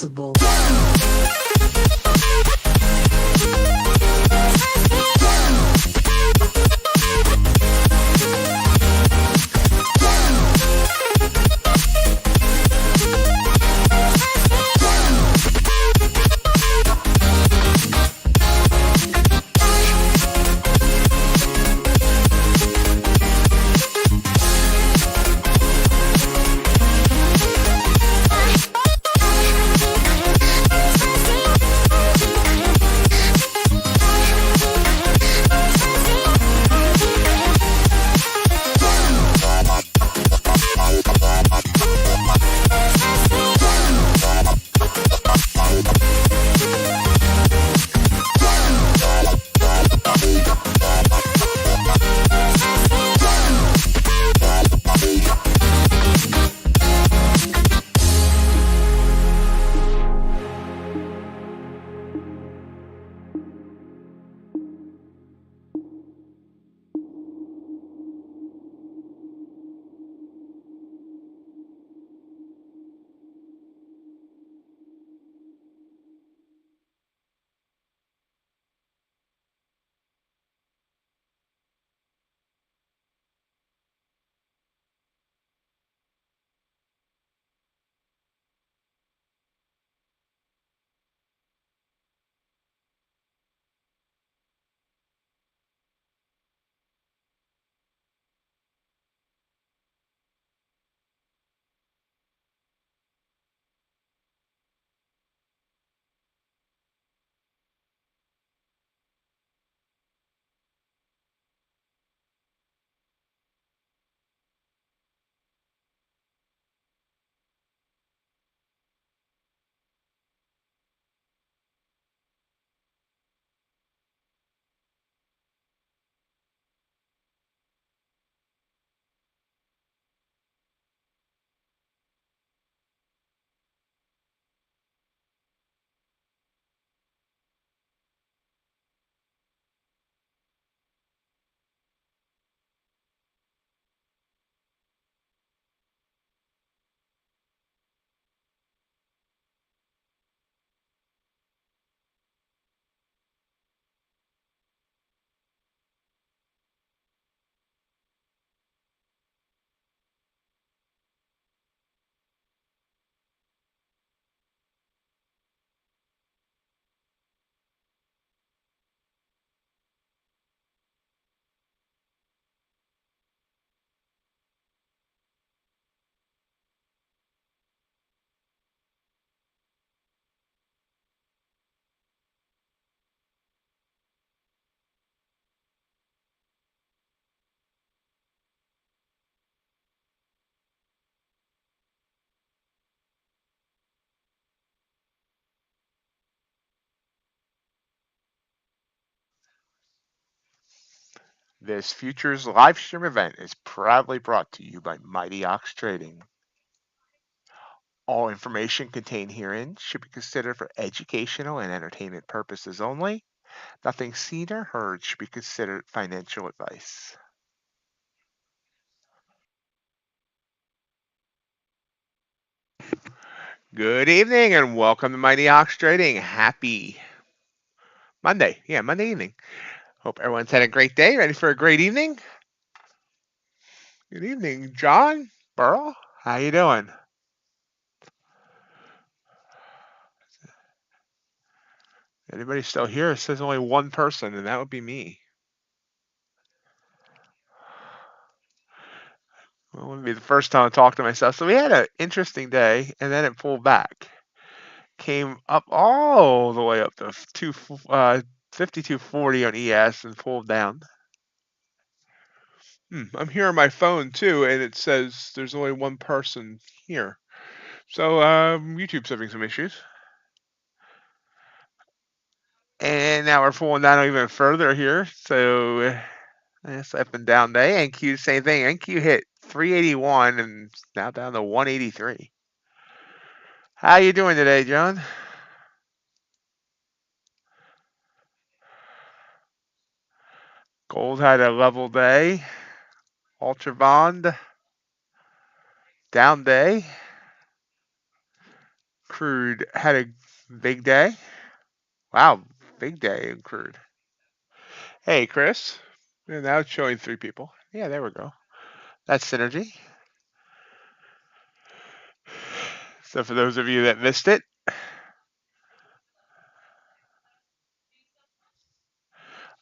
responsible. This futures live stream event is proudly brought to you by MightyOxTrading. All information contained herein should be considered for educational and entertainment purposes only. Nothing seen or heard should be considered financial advice. Good evening and welcome to MightyOxTrading. Happy Monday. Yeah, Monday evening. Hope everyone's had a great day. Ready for a great evening? Good evening, John Burl. How you doing? Anybody still here? It says only one person, and that would be me. Well, it wouldn't be the first time I talked to myself. So we had an interesting day, and then it pulled back. Came up all the way up to 5240 on ES and pulled down. I'm here on my phone too, and it says there's only one person here. So YouTube's having some issues. And now we're pulling down even further here. So it's up and down day. NQ, same thing. NQ hit 381 and now down to 183. How you doing today, John? Gold had a level day. Ultra bond down day. crude had a big day. Wow, big day in crude. Hey, Chris. Yeah, now it's showing 3 people. Yeah, there we go. That's synergy. So for those of you that missed it,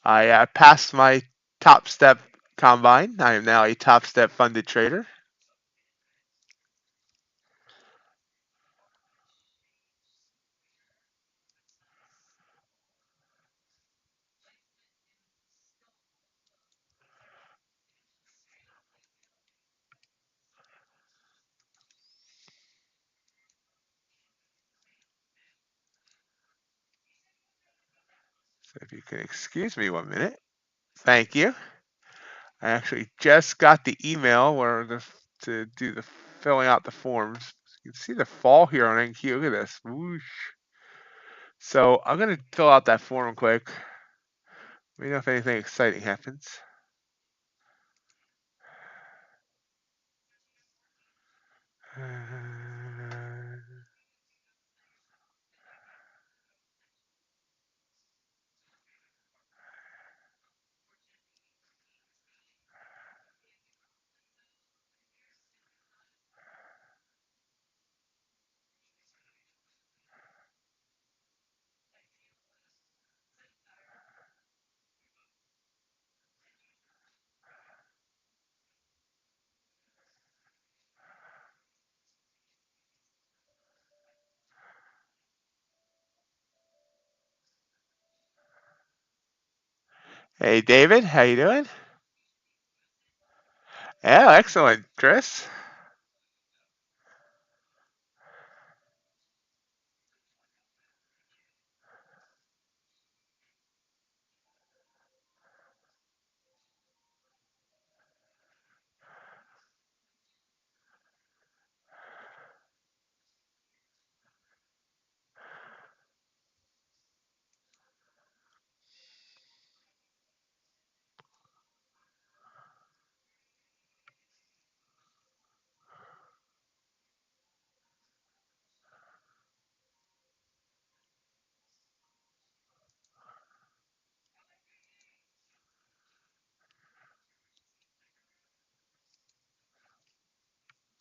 I passed my Topstep combine. I am now a Topstep funded trader. So if you can excuse me 1 minute. Thank you. I actually just got the email to do the filling out the forms. You can see the fall here on NQ. Look at this. Whoosh. So I'm going to fill out that form quick. Let me know if anything exciting happens. Hey, David, how you doing? Yeah, excellent, Chris.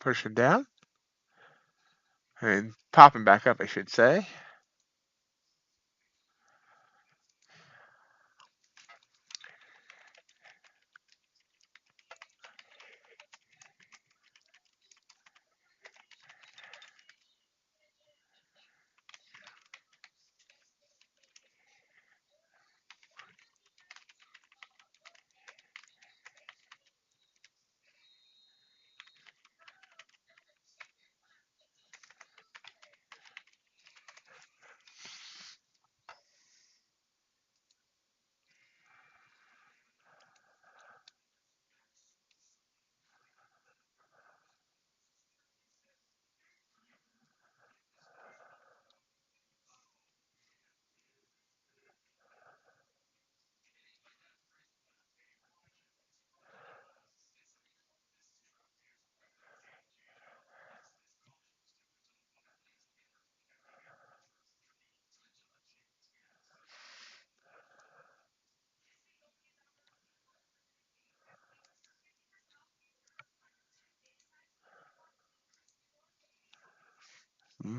Pushing down and popping back up, I should say.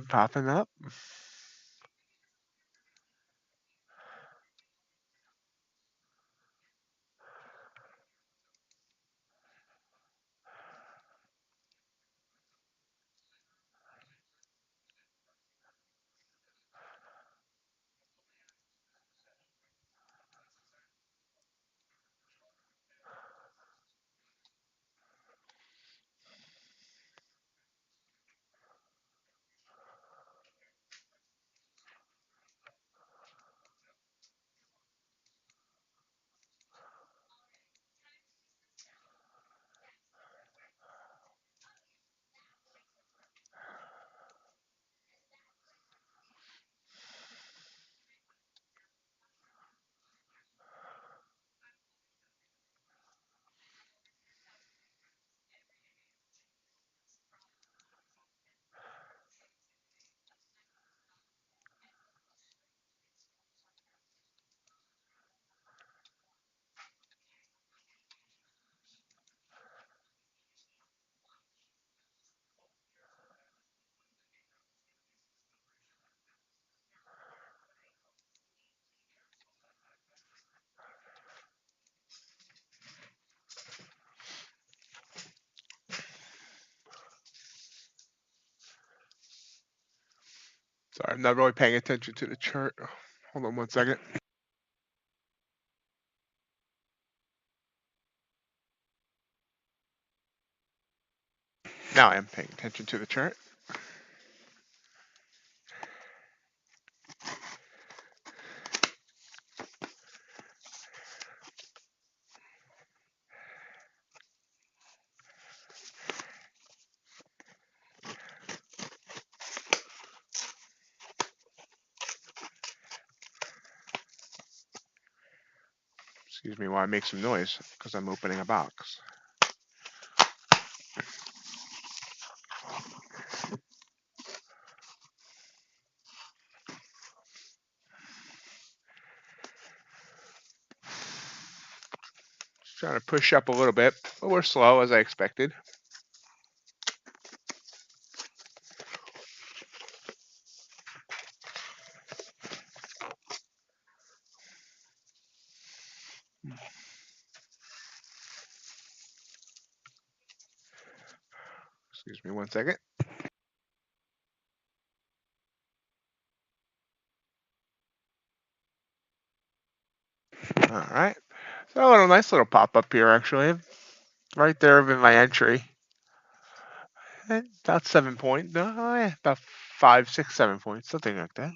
Popping up. Sorry, I'm not really paying attention to the chart. Hold on one second. Now I am paying attention to the chart. Excuse me while I make some noise because I'm opening a box. Just trying to push up a little bit, but we're slow as I expected. Excuse me one second. All right. So a nice little pop up here actually. Right there in my entry. And about 7 points. No, yeah, about 5, 6, 7 points, something like that.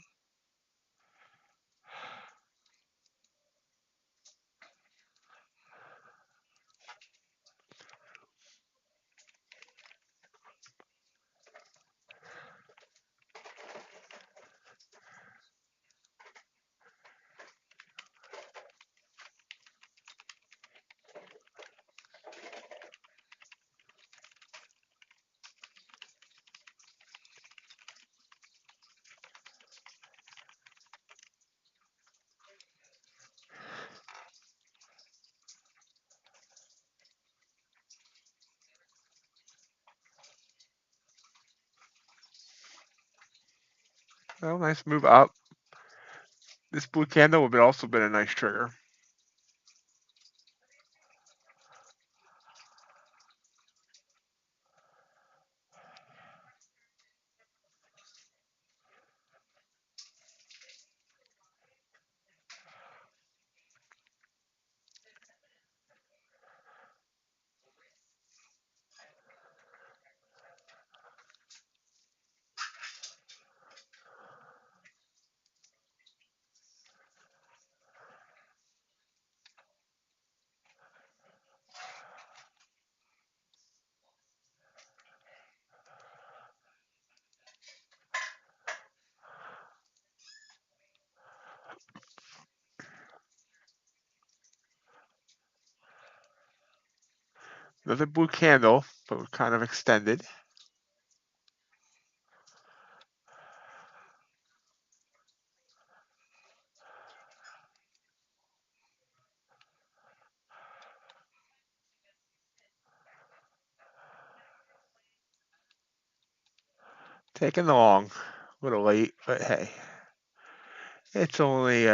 Well, nice move up. This blue candle would have also been a nice trigger. Another blue candle, but kind of extended. Taking long. A little late, but hey. It's only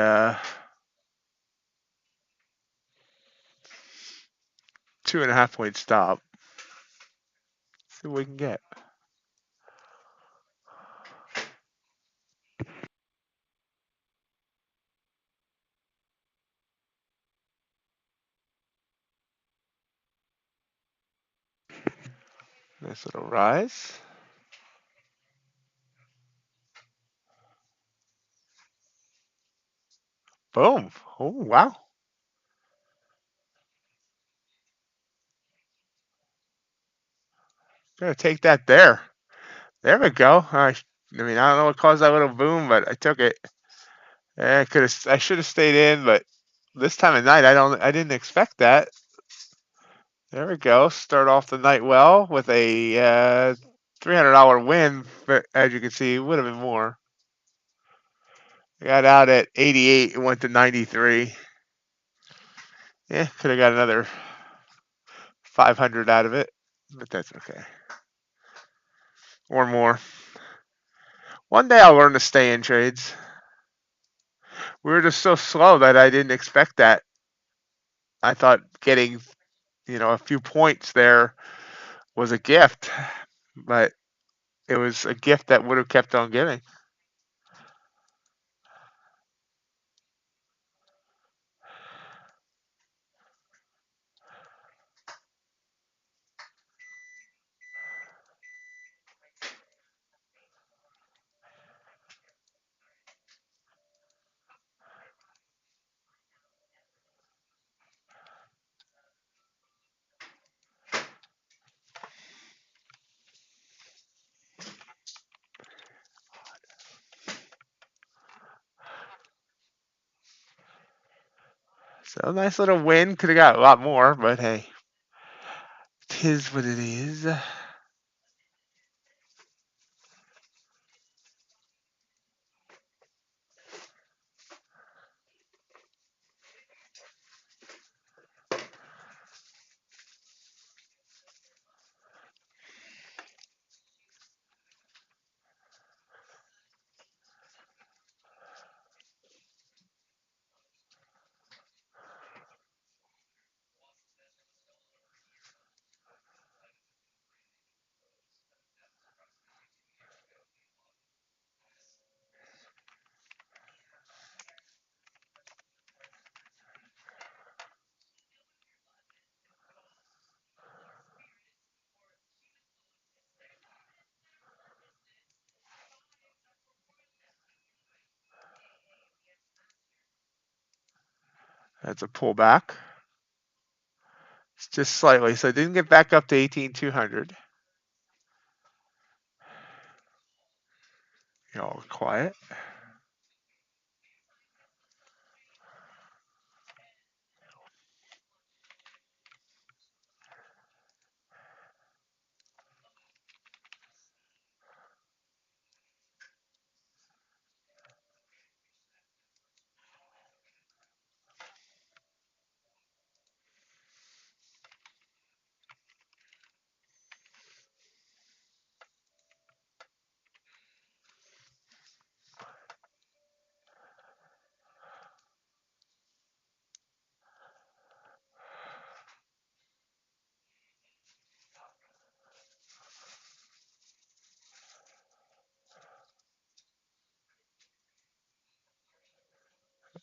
2.5 point stop. See what we can get. Nice little rise. Boom. Oh, wow. Gonna take that there. There we go. I mean, I don't know what caused that little boom, but I took it. I should have stayed in, but this time of night, I didn't expect that. There we go. Start off the night well with a $300 win, but as you can see, it would have been more. I got out at 88 and went to 93. Yeah, could have got another 500 out of it, but that's okay. Or more. One day I'll learn to stay in trades. We were just so slow that I didn't expect that. I thought getting, a few points there was a gift, but it was a gift that would have kept on giving. So nice little win. Could have got a lot more, but hey, tis what it is. That's a pullback. It's just slightly, so it didn't get back up to 18,200. Y'all quiet.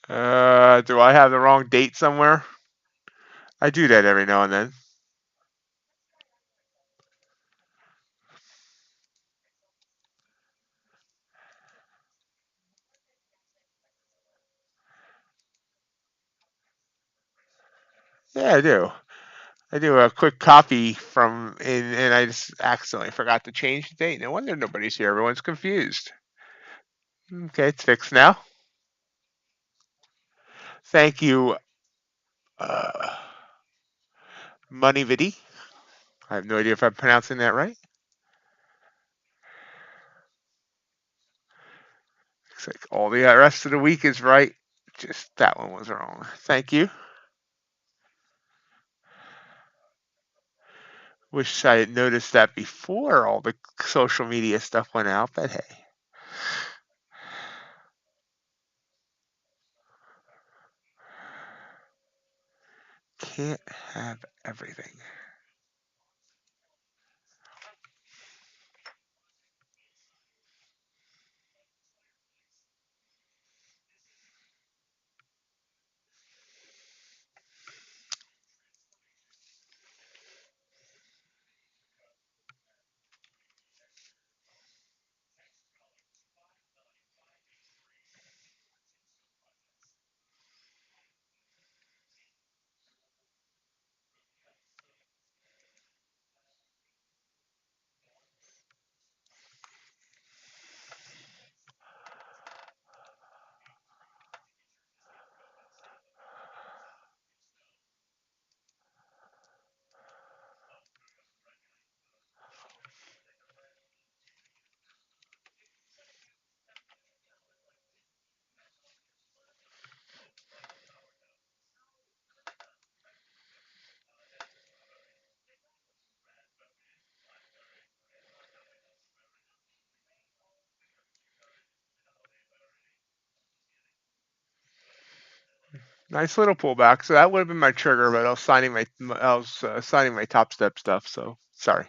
Do I have the wrong date somewhere? I do that every now and then. Yeah, I do. I do a quick copy from, and I just accidentally forgot to change the date. No wonder nobody's here. Everyone's confused. Okay, it's fixed now. Thank you, uh, MoneyViddy. I have no idea if I'm pronouncing that right. Looks like all the rest of the week is right. Just that one was wrong. Thank you. Wish I had noticed that before all the social media stuff went out, but hey. Can't have everything. Nice little pullback. So that would have been my trigger, but I was signing my top step stuff. So sorry,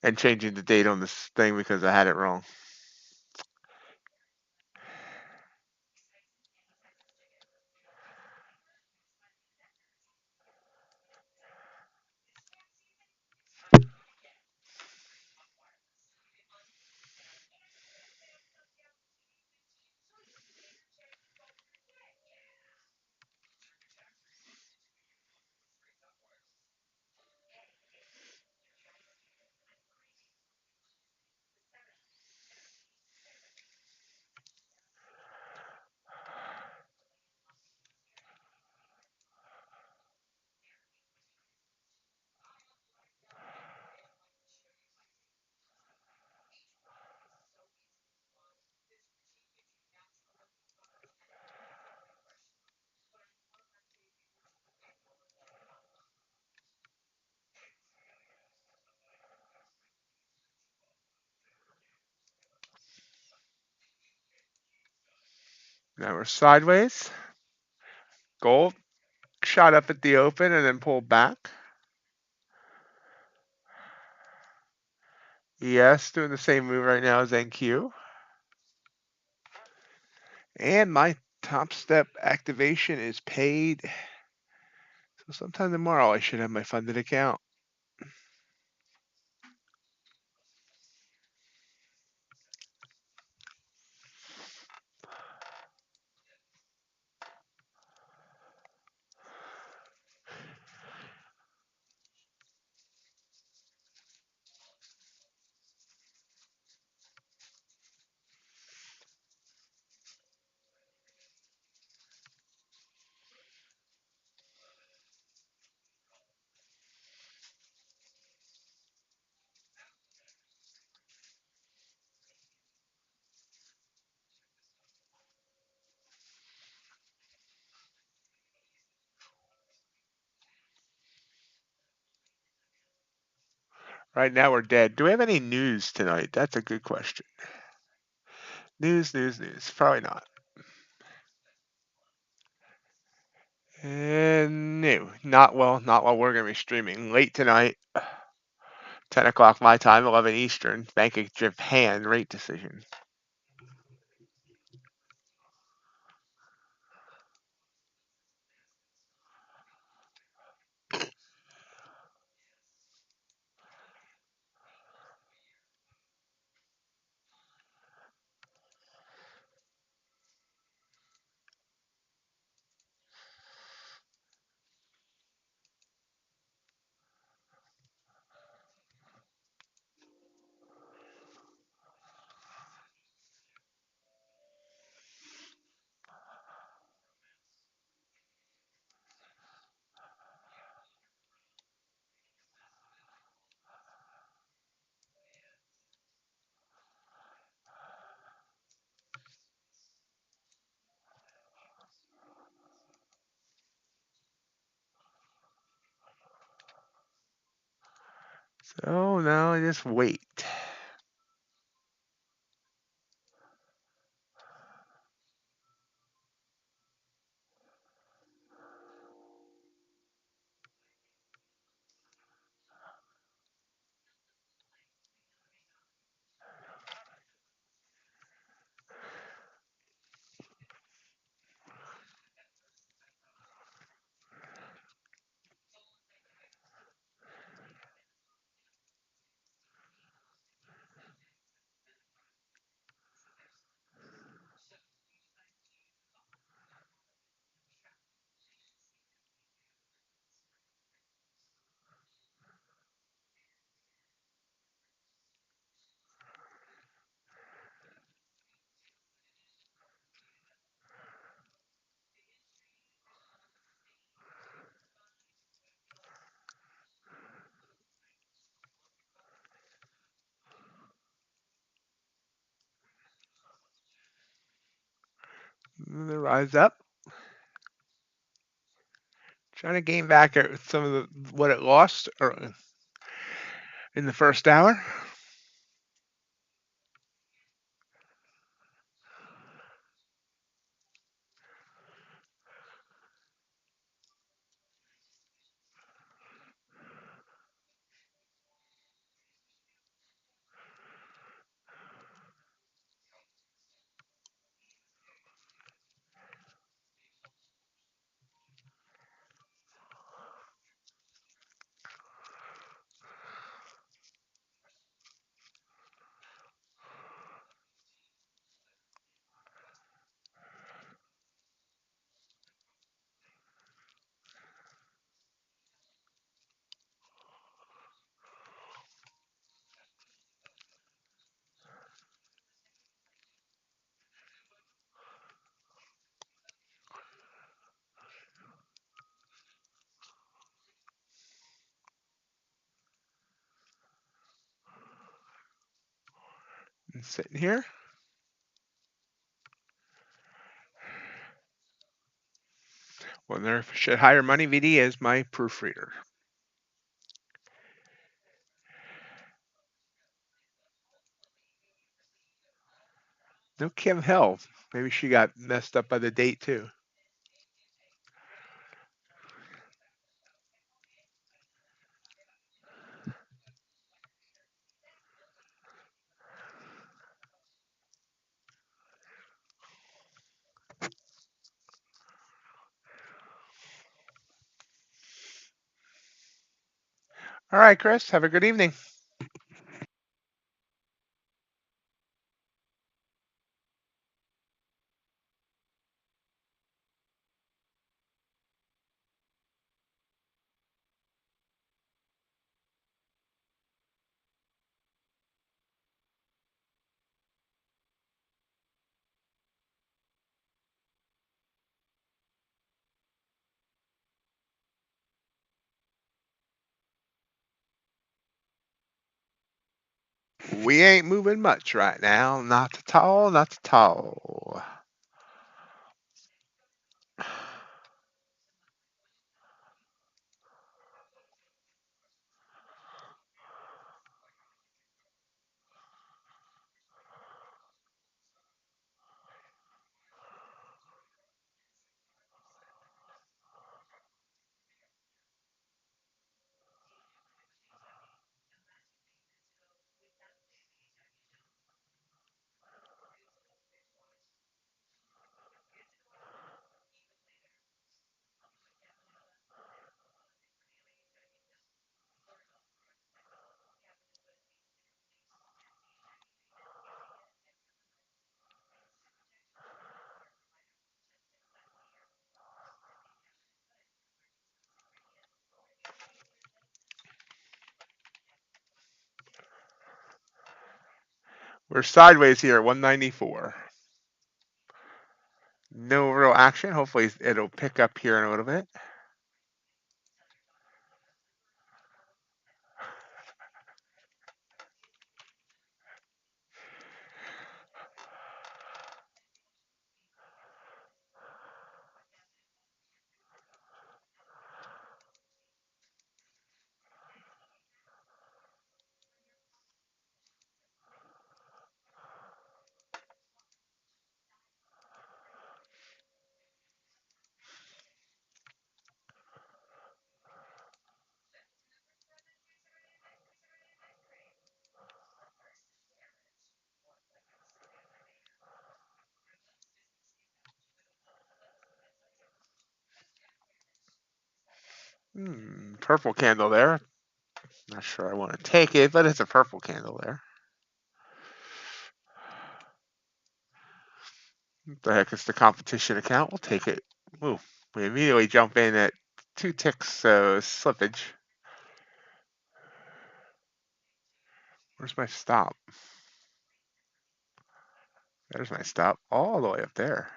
and changing the date on this thing because I had it wrong. Now we're sideways. Gold shot up at the open and then pulled back. ES doing the same move right now as NQ. And my Topstep activation is paid. So sometime tomorrow I should have my funded account. Right now we're dead. Do we have any news tonight? That's a good question. News. Probably not. And no, not while we're going to be streaming. Late tonight, 10 o'clock my time, 11 Eastern, Bank of Japan rate decision. So now just wait. The rise up. Trying to gain back some of what it lost in the first hour. And sitting here. When there should hire money, VD is my proofreader. No Kim Hill. Maybe she got messed up by the date too. All right, Chris. Have a good evening. We ain't moving much right now. Not at all. Not at all. We're sideways here at 194. No real action. Hopefully it'll pick up here in a little bit. Purple candle there. Not sure I want to take it, but it's a purple candle there. What the heck is the competition account? We'll take it. Ooh, we immediately jump in at 2 ticks slippage. Where's my stop? There's my stop, all the way up there.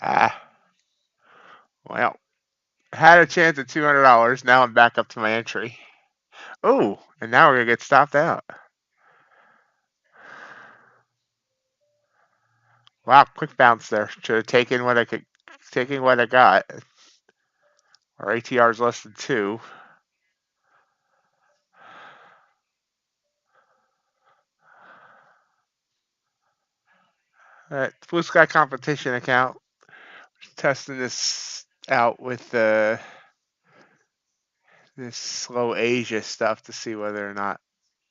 Ah, well, had a chance at $200. Now I'm back up to my entry. Oh, and now we're gonna get stopped out. Wow, quick bounce there. Should have taken what I could, taking what I got. Our ATR is less than 2. All right, Blue Sky Competition account. Testing this out with this slow Asia stuff to see whether or not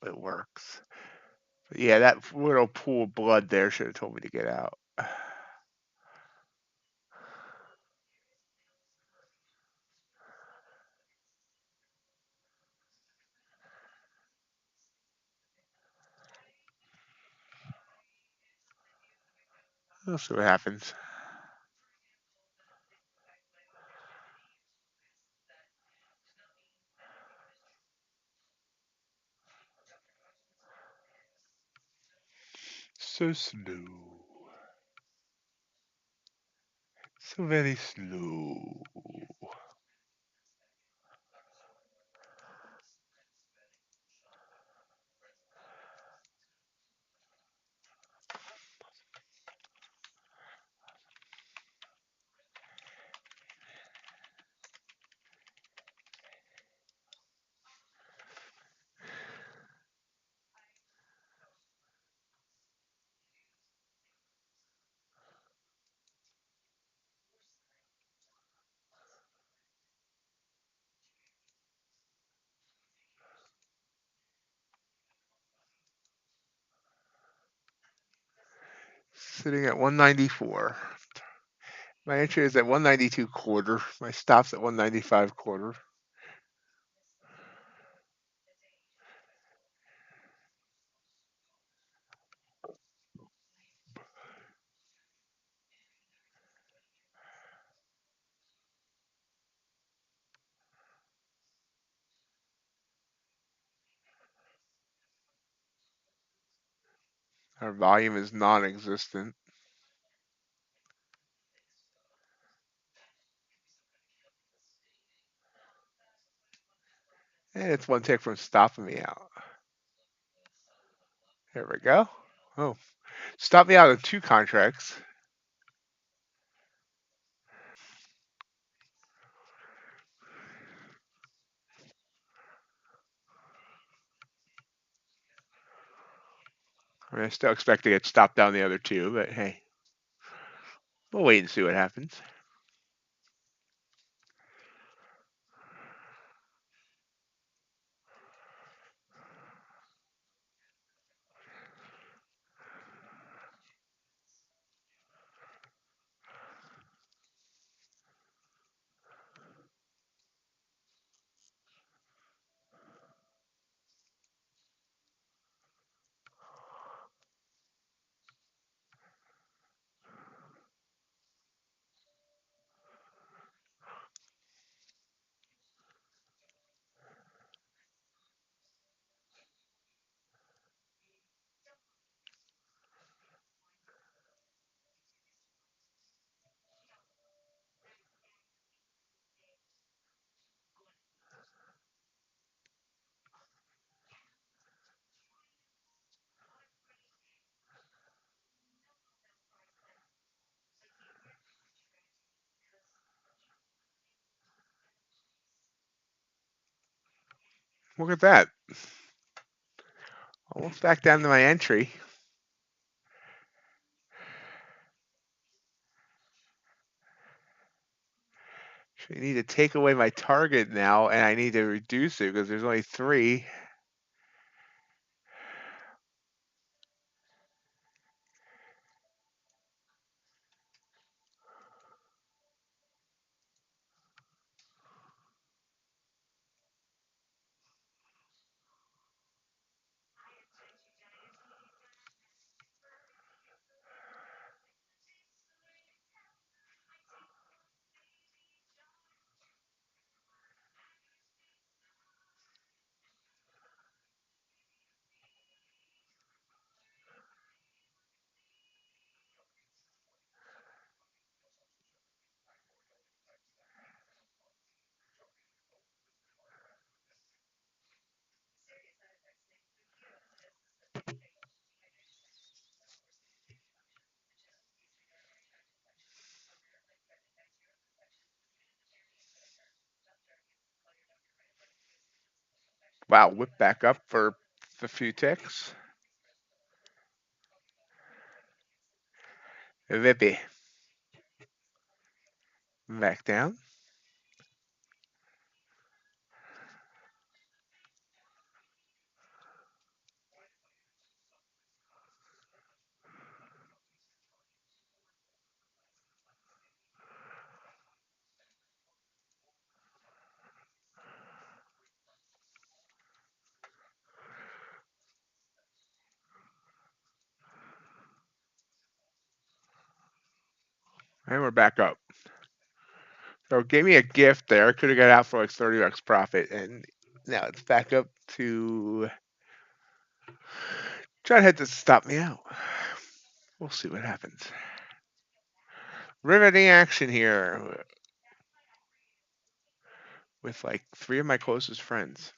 it works. But yeah, that little pool of blood there should have told me to get out. We'll see what happens. So slow. So very slow. Sitting at 194. My entry is at 192 quarter. My stop's at 195 quarter. Our volume is non-existent. And it's one tick from stopping me out. There we go. Oh, stop me out of 2 contracts. I mean, I still expect to get stopped down the other 2, but hey, we'll wait and see what happens. Look at that. Almost back down to my entry. So I need to take away my target now, and I need to reduce it because there's only 3. Wow, whip back up for the few ticks. Vippy. Back down. And we're back up. So it gave me a gift there. Could have got out for like 30 bucks profit. And now it's back up to try to hit this to stop me out. We'll see what happens. Riveting action here with like 3 of my closest friends.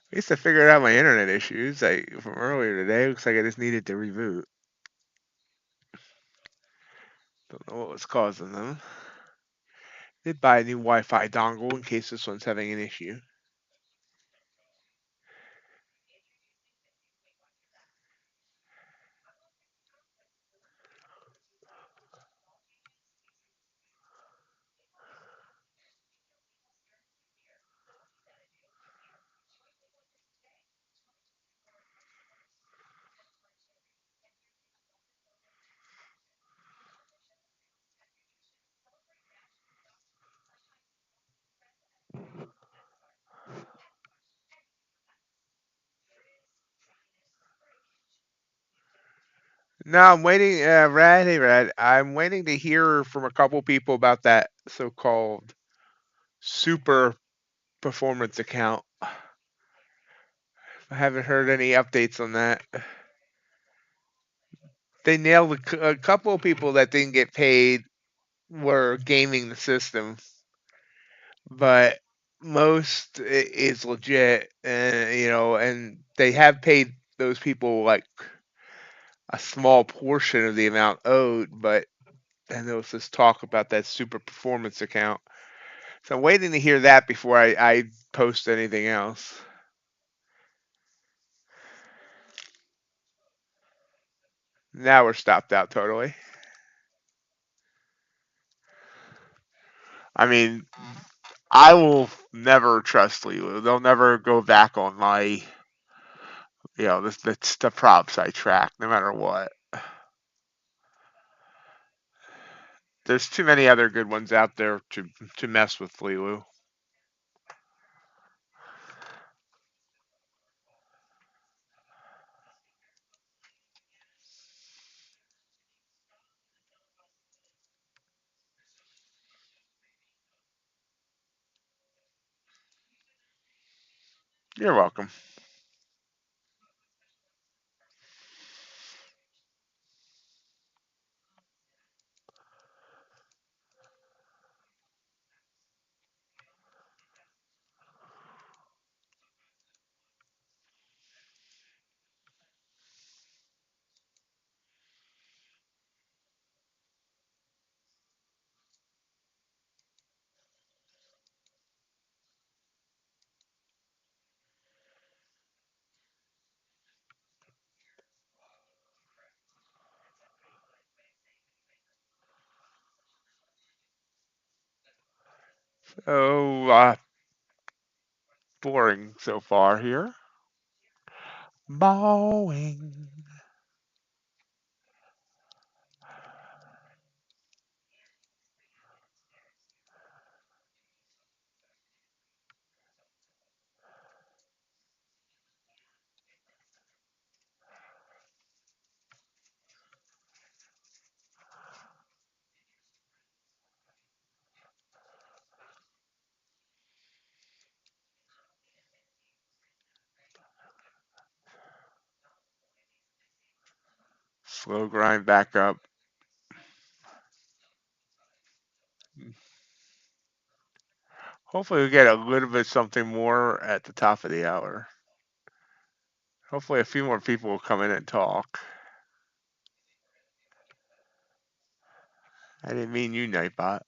I used to figure out my internet issues from earlier today. Looks like I just needed to reboot. Don't know what was causing them. Did buy a new Wi-Fi dongle in case this one's having an issue. No, I'm waiting. Rad, hey, Rad. I'm waiting to hear from a couple people about that so-called super performance account. I haven't heard any updates on that. They nailed a couple of people that didn't get paid were gaming the system, but most is legit, and they have paid those people like a small portion of the amount owed, but then there was this talk about that super performance account. So I'm waiting to hear that before I post anything else. Now we're stopped out totally. I mean, I will never trust Lulu. They'll never go back on my, that's the props I track, no matter what. There's too many other good ones out there to mess with Lulu. You're welcome. So, boring so far here. Boring. Slow grind back up. Hopefully we get a little bit something more at the top of the hour. Hopefully a few more people will come in and talk. I didn't mean you, Nightbot.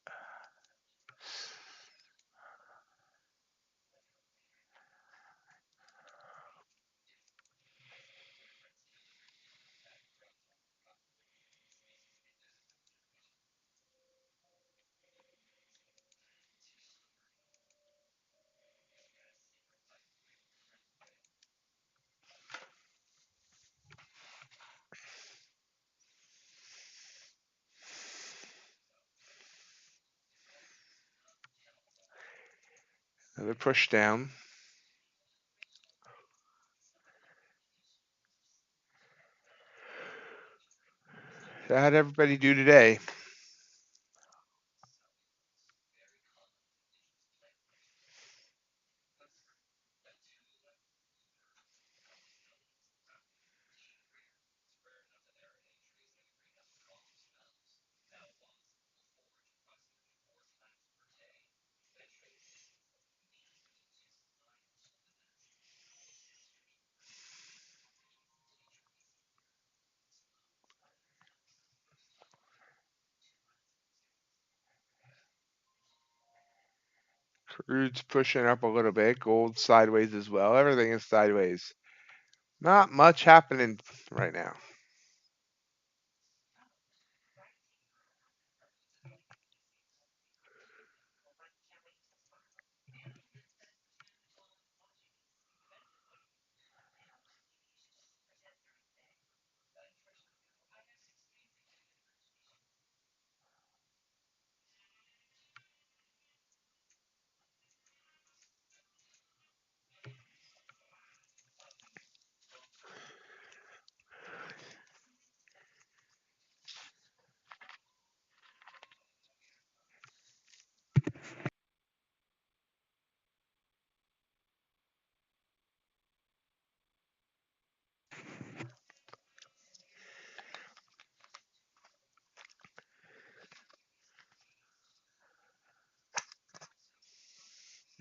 Another push down. So how'd everybody do today? Crude's pushing up a little bit. Gold sideways as well. Everything is sideways. Not much happening right now.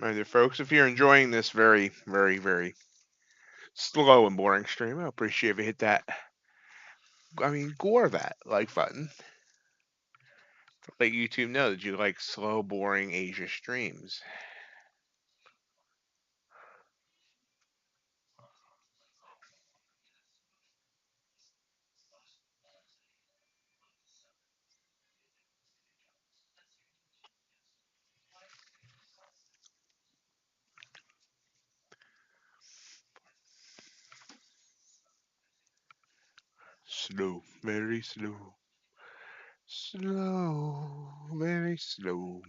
Right there, folks. If you're enjoying this very, very, very slow and boring stream, I appreciate if you hit that. I mean, gore that like button to let YouTube know that you like slow, boring Asia streams. Slow, very slow. Slow, very slow.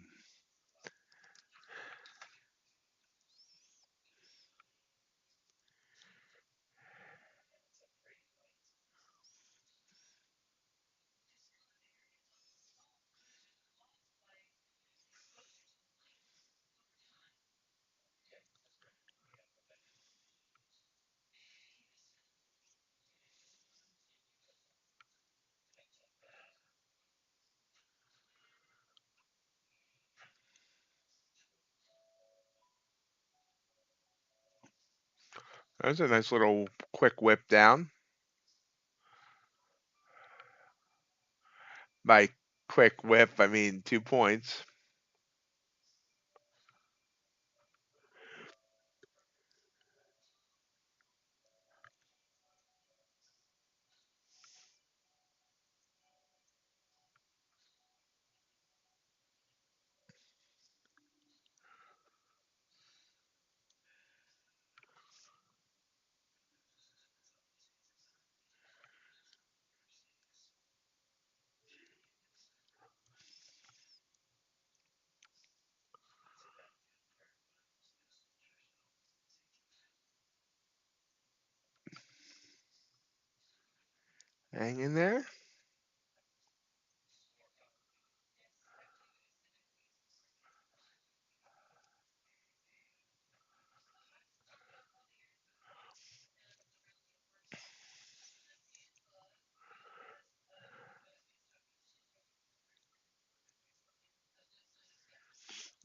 That's a nice little quick whip down. By quick whip, I mean 2 points. Hang in there.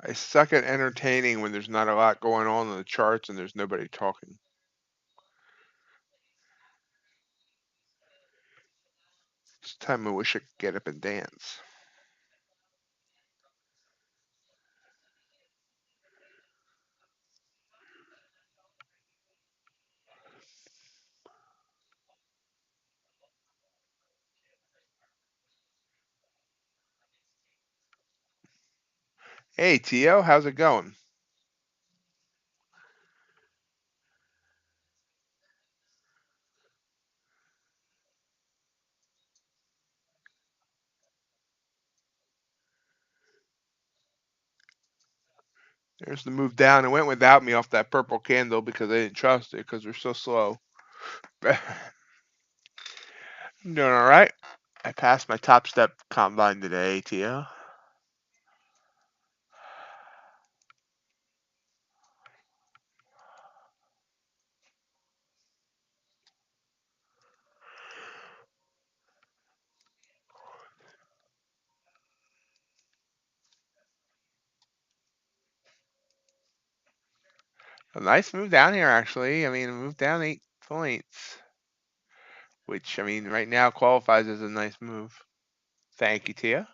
I suck at entertaining when there's not a lot going on in the charts and there's nobody talking. It's time I wish I could get up and dance. Hey, Tio, how's it going? There's the move down. It went without me off that purple candle because I didn't trust it because we're so slow. I'm doing all right. I passed my top step combine today, Tio. A nice move down here, actually. I mean, moved down 8 points, which, I mean, right now qualifies as a nice move. Thank you, Tia.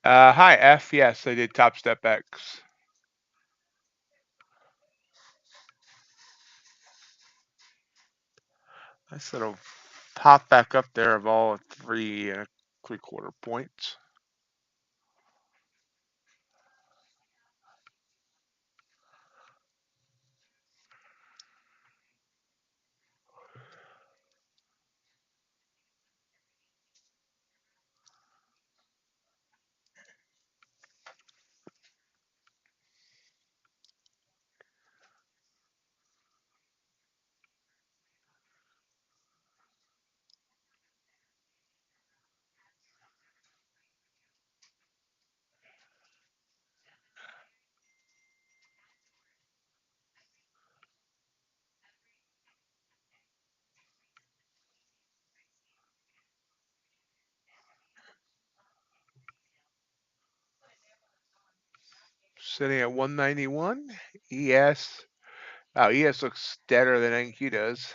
Hi, F. Yes, I did top step X. Nice little pop back up there of all 3 and 3/4 points. Sitting at 191. ES. Oh, ES looks deader than NQ does.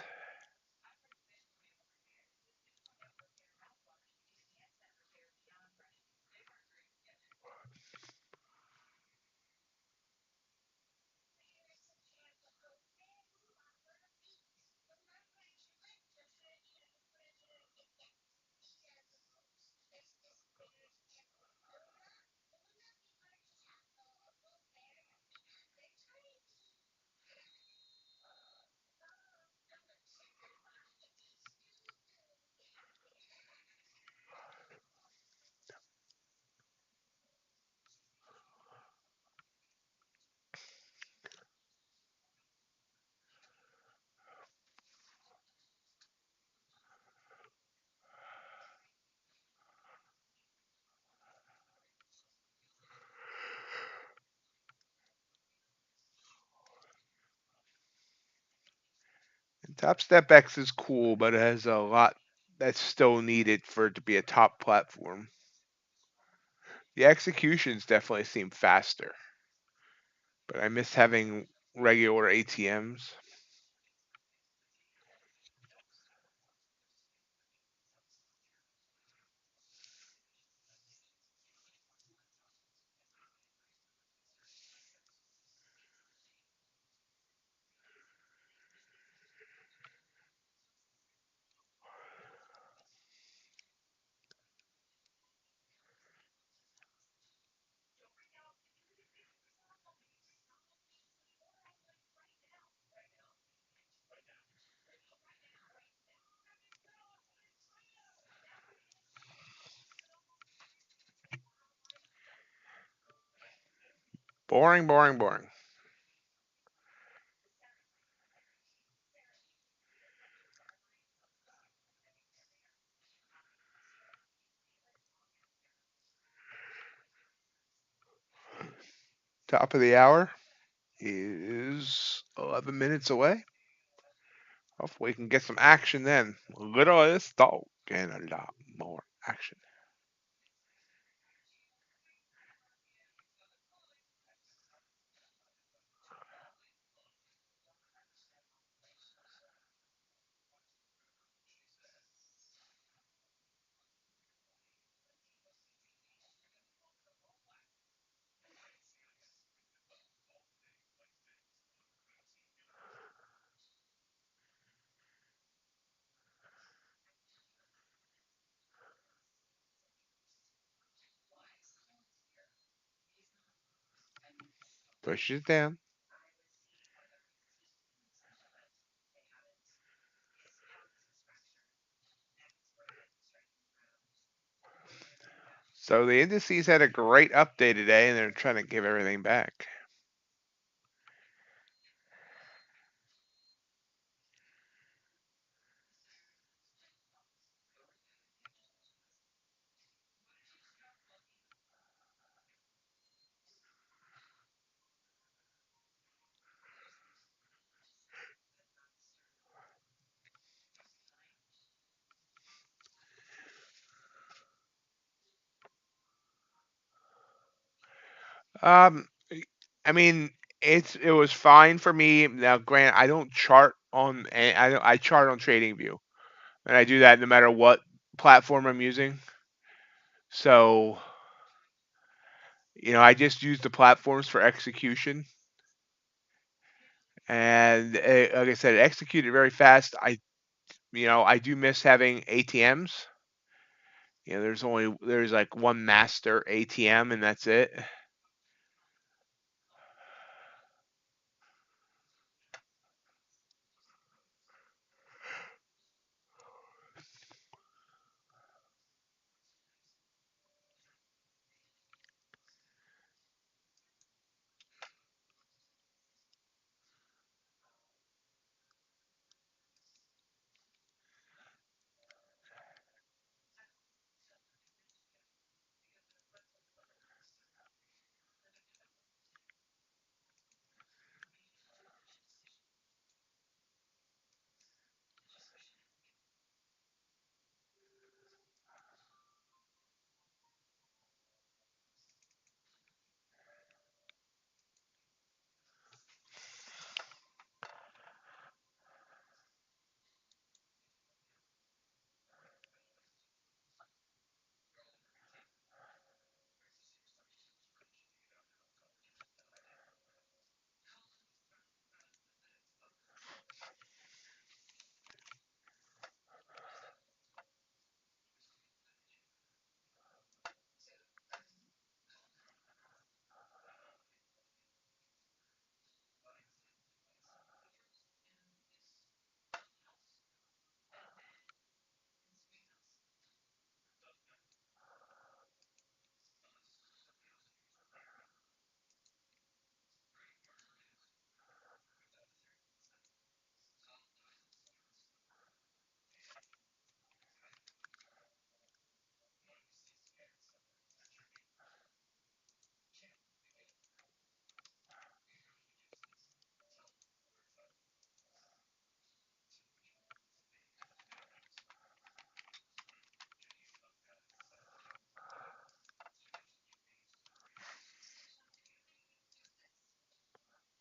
And Top Step X is cool, but it has a lot that's still needed for it to be a top platform. The executions definitely seem faster, but I miss having regular ATMs. Boring, boring, boring. Top of the hour is 11 minutes away. Hopefully we can get some action then. A little less talk and a lot more action. Push it down. So the indices had a great update today, and they're trying to give everything back. Um, I mean, it was fine for me. Now, Grant, I don't chart on I chart on TradingView, and I do that no matter what platform I'm using. So, I just use the platforms for execution, and like I said, it executed very fast. I do miss having ATMs. There's like one master ATM, and that's it.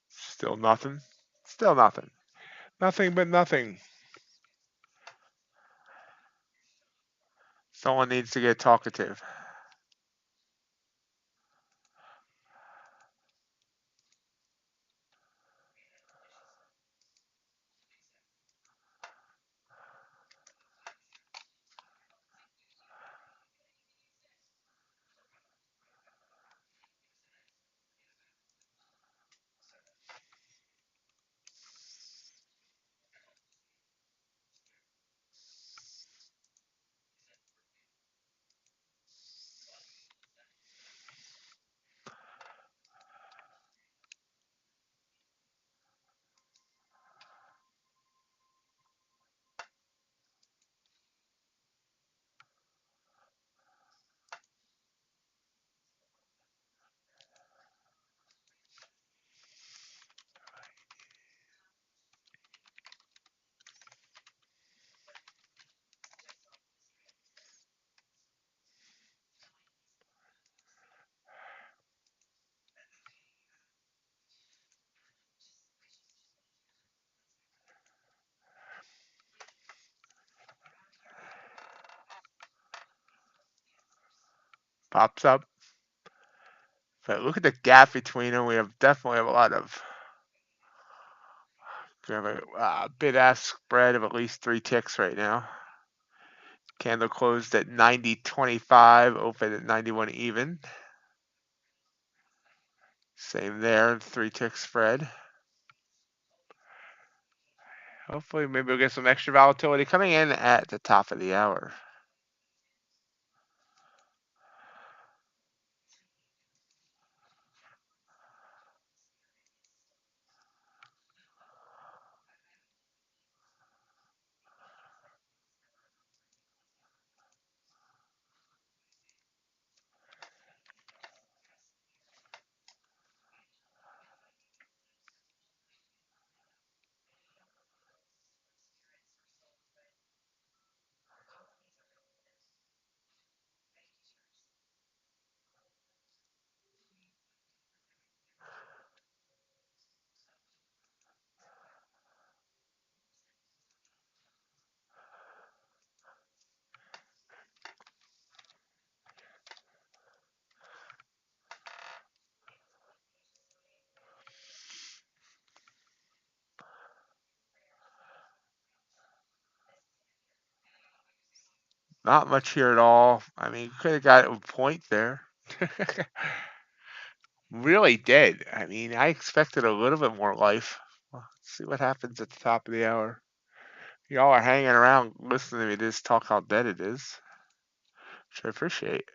Still nothing. Still nothing. Nothing but nothing. Someone needs to get talkative. pops up. But look at the gap between them. We definitely have a lot of. We have a bid-ask spread of at least 3 ticks right now. Candle closed at 90.25, open at 91 even. Same there, 3 tick spread. Hopefully, maybe we'll get some extra volatility coming in at the top of the hour. Not much here at all. I mean, could have got a point there. Really did. I mean, I expected a little bit more life. Well, let's see what happens at the top of the hour. Y'all are hanging around listening to me just talk how dead it is, which I appreciate.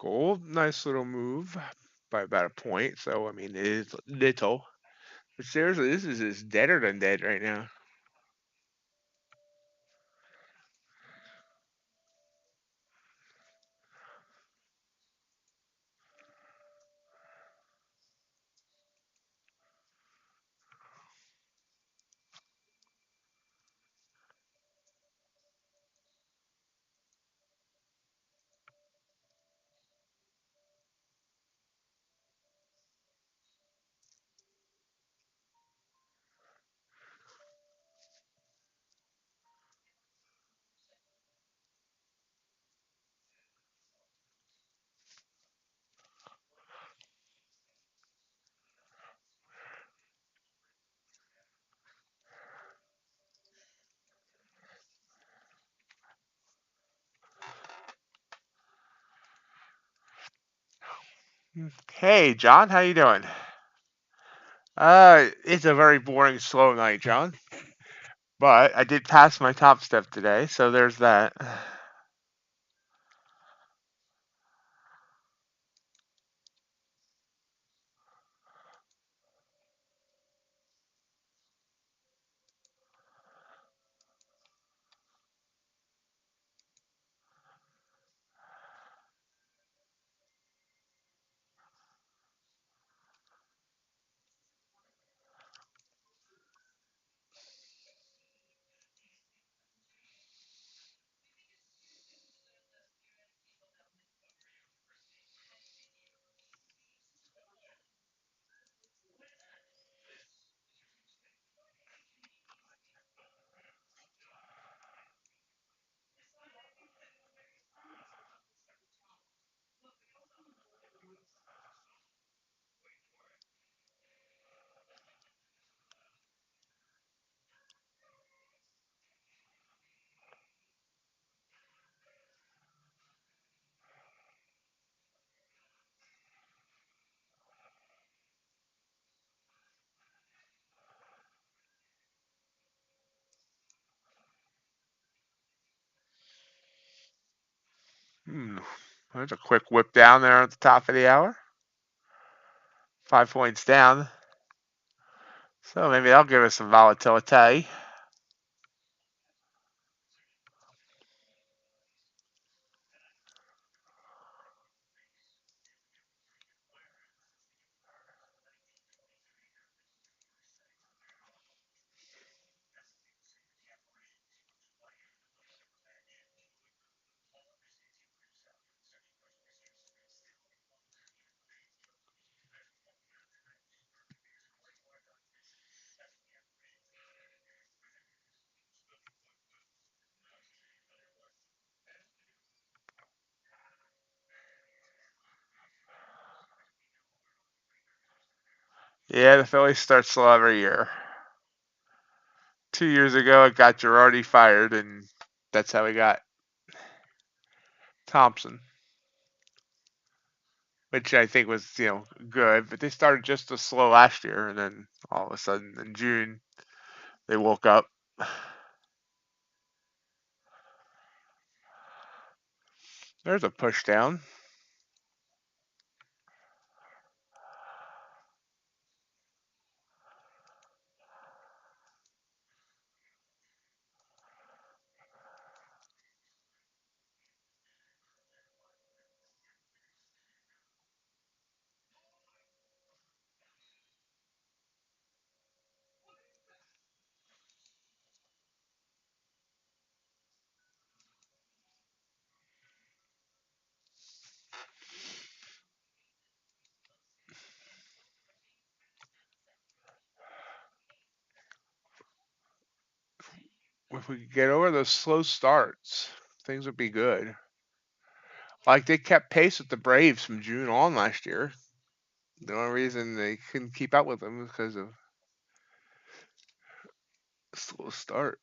Gold, nice little move by about a point. So, I mean, it is little. But seriously, this is just deader than dead right now. Hey, John, how you doing? It's a very boring, slow night, John. But I did pass my top step today, so there's that. There's a quick whip down there at the top of the hour. 5 points down. So maybe that'll give us some volatility. Yeah, the Phillies start slow every year. 2 years ago, it got Girardi fired, and that's how we got Thompson, which I think was, good. But they started just as slow last year, and then all of a sudden in June, they woke up. There's a push down. If we could get over those slow starts, things would be good. Like they kept pace with the Braves from June on last year. The only reason they couldn't keep up with them was because of slow start.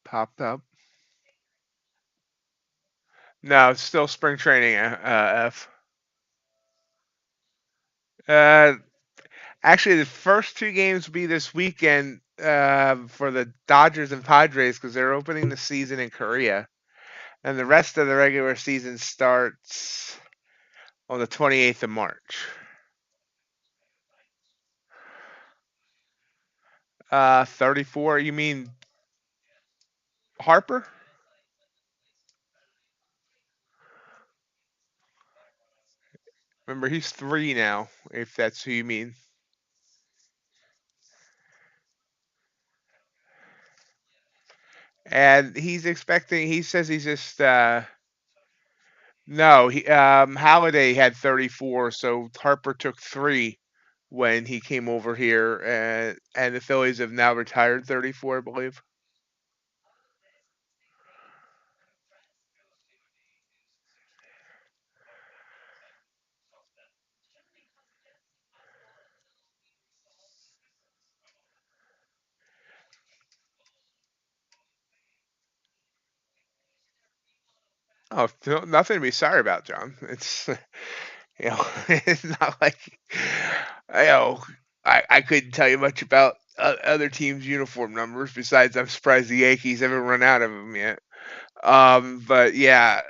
Popped up. No, it's still spring training. F. Uh, Actually, the first two games will be this weekend for the Dodgers and Padres because they're opening the season in Korea, and the rest of the regular season starts on the 28th of March. 34. You mean Harper? Remember, he's 3 now. If that's who you mean. And he's expecting. He says he's just. No, Halliday had 34, so Harper took 3 when he came over here, and the Phillies have now retired 34, I believe. Oh, nothing to be sorry about, John. It's it's not like you know, I couldn't tell you much about other teams' uniform numbers. Besides, I'm surprised the Yankees haven't run out of them yet. But yeah,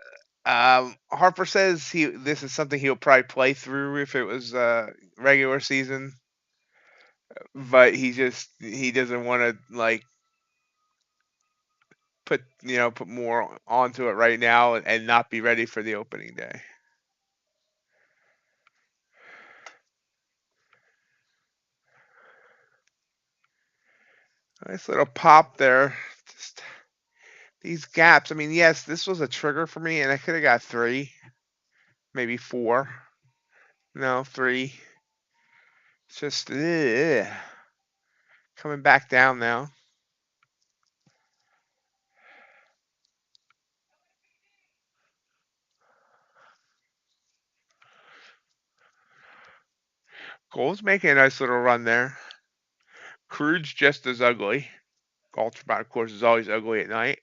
Harper says this is something he'll probably play through if it was regular season, but he doesn't want to like put more onto it right now and not be ready for the opening day. Nice little pop there. Just These gaps, I mean, yes, this was a trigger for me, and I could have got 3, maybe 4. No, 3. It's just coming back down now. Gold's making a nice little run there. Crude's just as ugly. Ultramont, of course, is always ugly at night.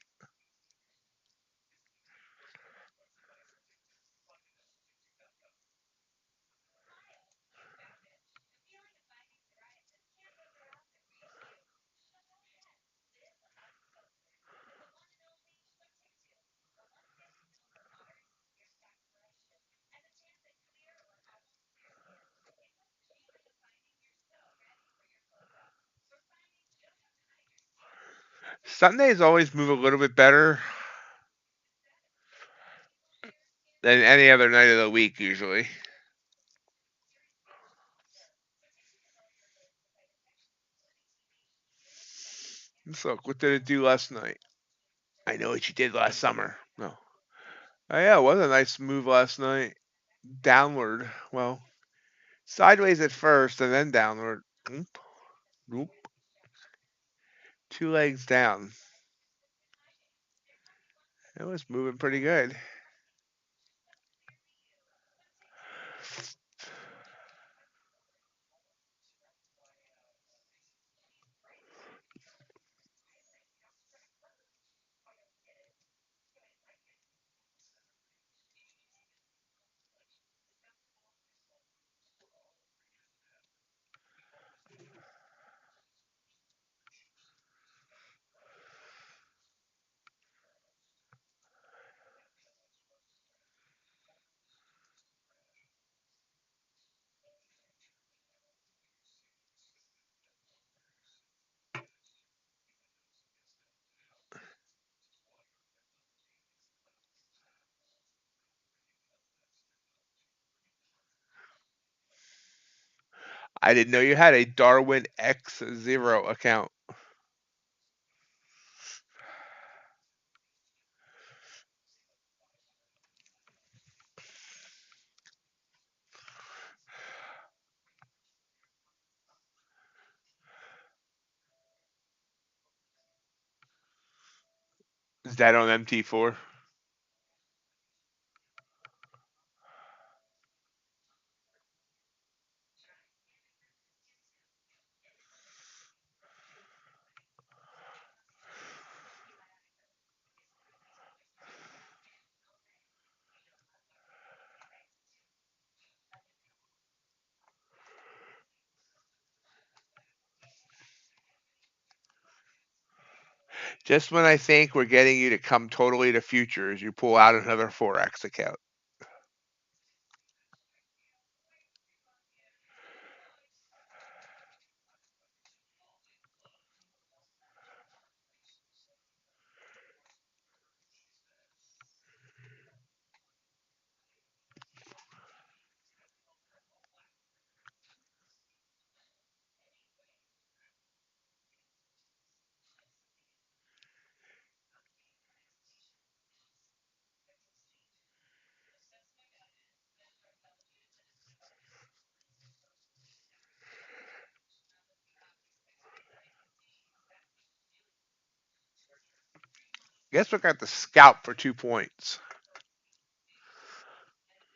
Sundays always move a little bit better than any other night of the week, usually. Let's look. What did it do last night? I know what you did last summer. No. Oh, yeah, it was a nice move last night. Downward. Well, sideways at first and then downward. Oop, oop. 2 legs down. It was moving pretty good. I didn't know you had a Darwin X0 account. Is that on MT4? Just when I think we're getting you to come totally to futures, you pull out another Forex account. Guess we got the scalp for 2 points.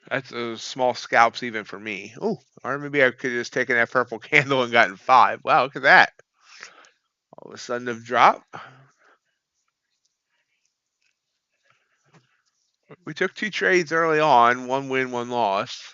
That's those small scalps even for me. Oh, or maybe I could have just taken that purple candle and gotten 5. Wow, look at that. All of a sudden, the drop. We took 2 trades early on, 1 win, 1 loss.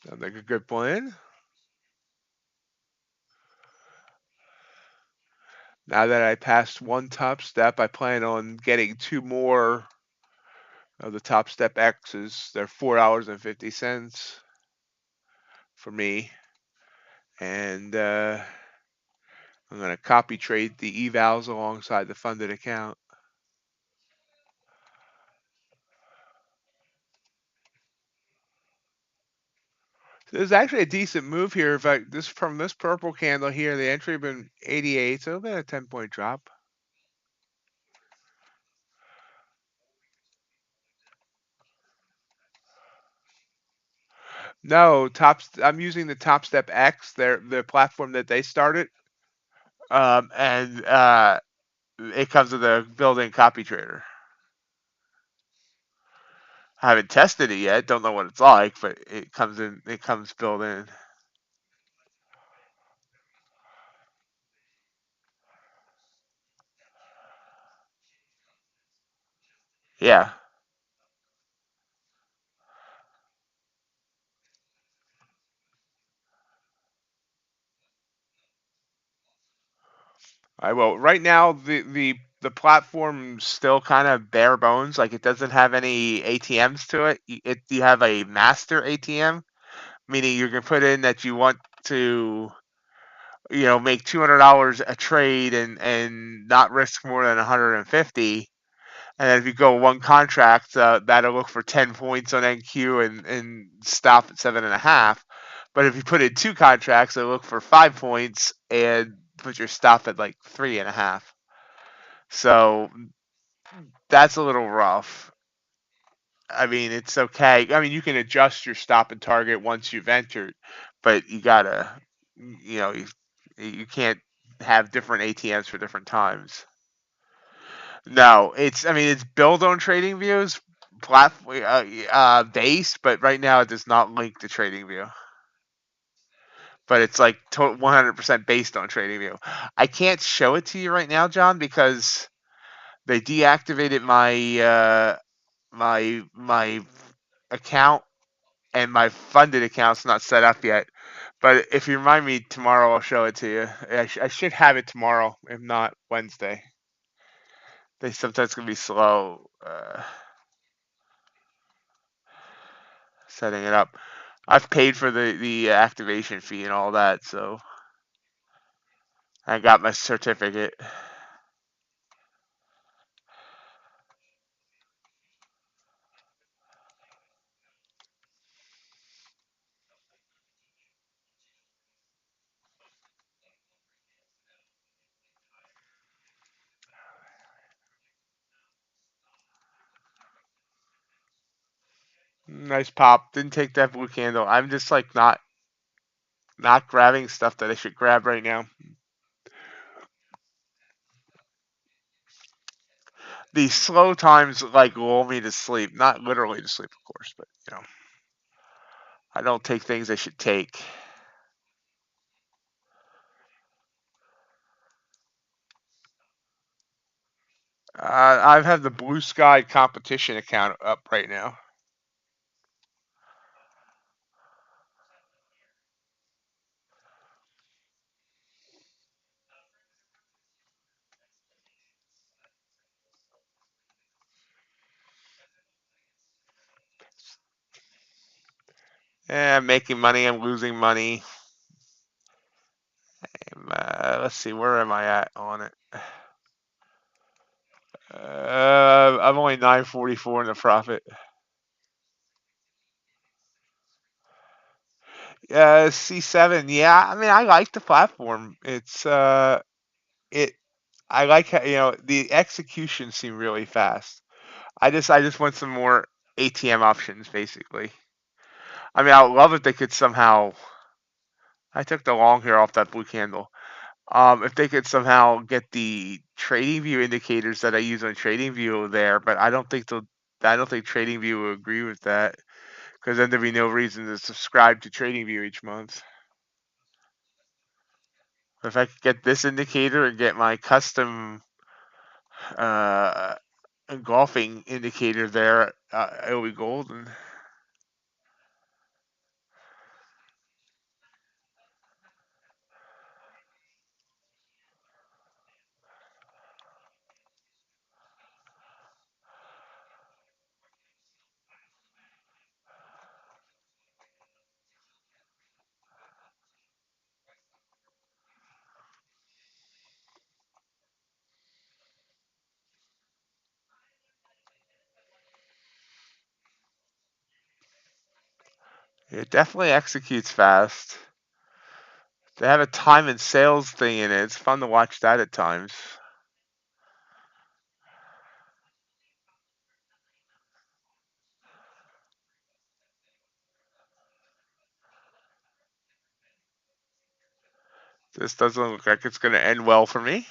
Sounds like a good plan. Now that I passed 1 top step, I plan on getting 2 more of the Topstep X's. They're $4.50 for me. And I'm going to copy trade the evals alongside the funded account. So there's actually a decent move here. In fact, this from this purple candle here, the entry been 88, so about a 10-point drop. No, I'm using the Topstep X, the platform that they started, and it comes with a built-in copy trader. I haven't tested it yet. Don't know what it's like, but it comes in. It comes built in. Yeah. I will. Right now, the platform's still kind of bare bones. Like it doesn't have any ATMs to it. You have a master ATM, meaning you can put in that you want to, make $200 a trade and not risk more than 150. And then if you go one contract, that'll look for 10 points on NQ and stop at 7.5. But if you put in two contracts, it'll look for 5 points and put your stop at like 3.5. So that's a little rough. I mean, it's okay. I mean, you can adjust your stop and target once you've entered, but you gotta, you can't have different ATMs for different times. No, it's built on TradingView's platform base, but right now it does not link to TradingView. But it's like 100% based on TradingView. I can't show it to you right now, John, because they deactivated my account, and my funded account's not set up yet. But if you remind me tomorrow, I'll show it to you. I should have it tomorrow, if not Wednesday. They sometimes can be slow setting it up. I've paid for the activation fee and all that, so I got my certificate. Nice pop. Didn't take that blue candle. I'm just like not grabbing stuff that I should grab right now. These slow times like lull me to sleep. Not literally to sleep, of course, but I don't take things I should take. I have the Blue Sky competition account up right now. I'm making money. I'm losing money. Let's see, where am I at on it? I'm only 944 in the profit. C7. Yeah, I mean, I like the platform. It. I like how, the execution seemed really fast. I just want some more ATM options, basically. I mean, I would love if they could somehow. I took the long here off that blue candle. If they could somehow get the TradingView indicators that I use on TradingView there, but I don't think they'll. I don't think TradingView will agree with that, because then there'd be no reason to subscribe to TradingView each month. If I could get this indicator and get my custom uh, golfing indicator there, it'll be golden. It definitely executes fast. They have a time and sales thing in it. It's fun to watch that at times. This doesn't look like it's going to end well for me.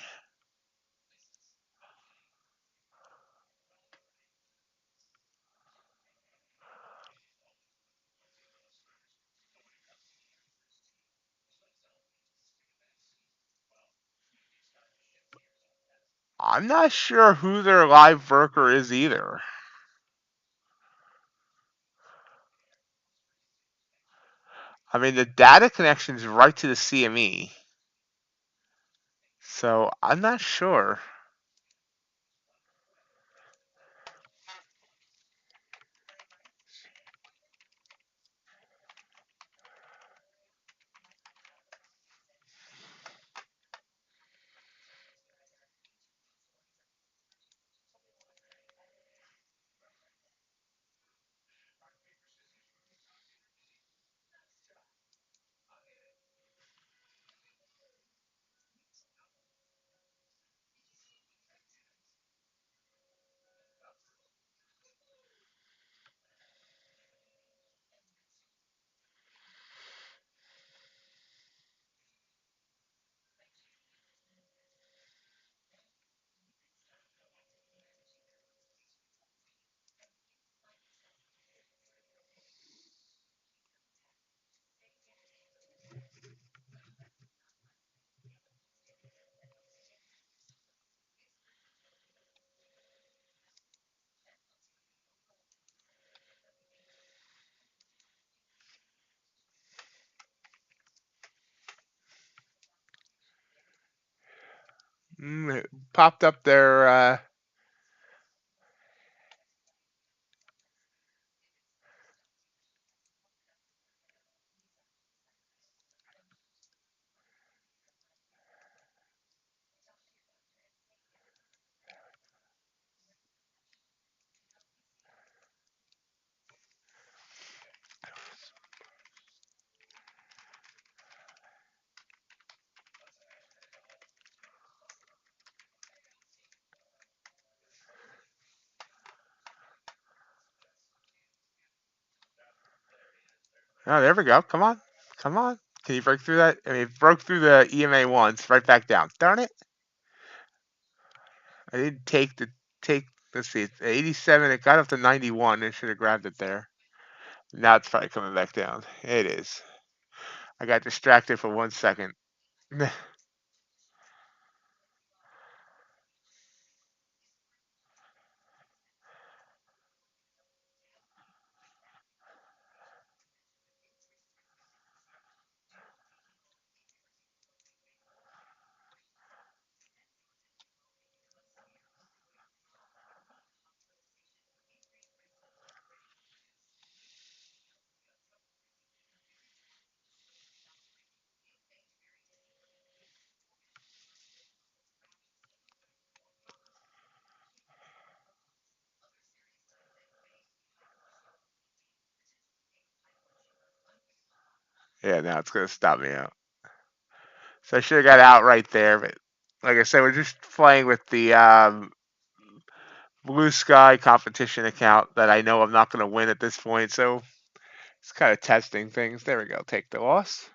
I'm not sure who their live worker is either. I mean, the data connection is right to the CME. So I'm not sure. It popped up there. Oh, there we go. Come on. Come on. Can you break through that? I mean, it broke through the EMA once, right back down. Darn it. I didn't take, let's see, it's 87. It got up to 91. I should have grabbed it there. Now it's probably coming back down. It is. I got distracted for 1 second. Yeah, now it's going to stop me out. So I should have got out right there, but like I said, we're just playing with the Blue Sky competition account that I know I'm not going to win at this point. So it's kind of testing things. There we go. Take the loss.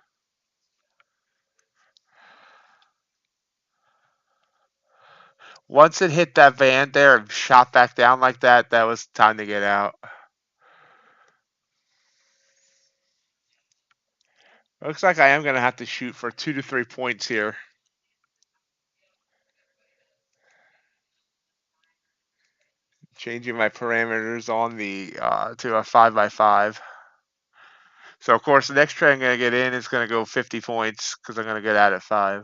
Once it hit that band there and shot back down like that, that was time to get out. Looks like I am going to have to shoot for 2 to 3 points here. Changing my parameters on the to a 5x5. So of course the next trade I'm going to get in is going to go 50 points because I'm going to get out at 5.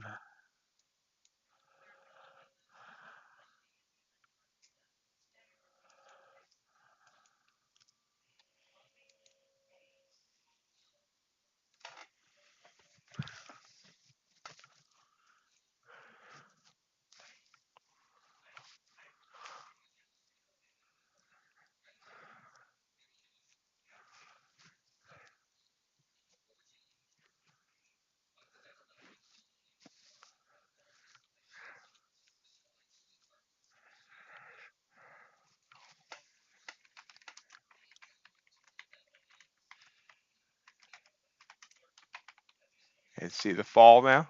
And see the fall now.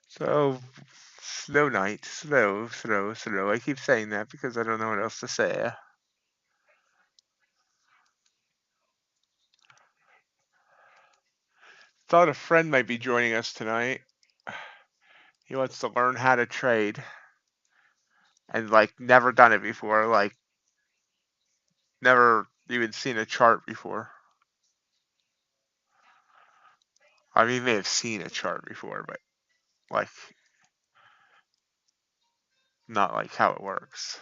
So slow night, slow, slow, slow. I keep saying that because I don't know what else to say. Thought a friend might be joining us tonight. He wants to learn how to trade and like never done it before, like never even seen a chart before. I mean, he may have seen a chart before, but like not like how it works.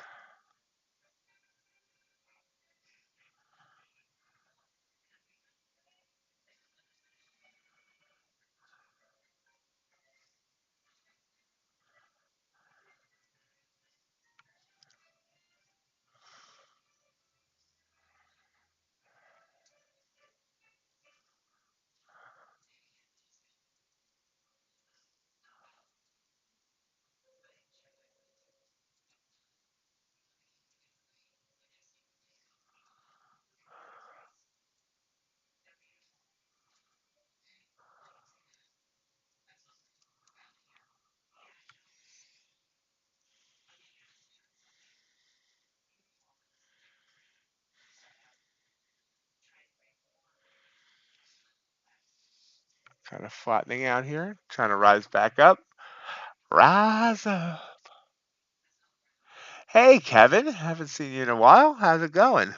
Kind of flattening out here, trying to rise back up. Rise up. Hey, Kevin, haven't seen you in a while. How's it going?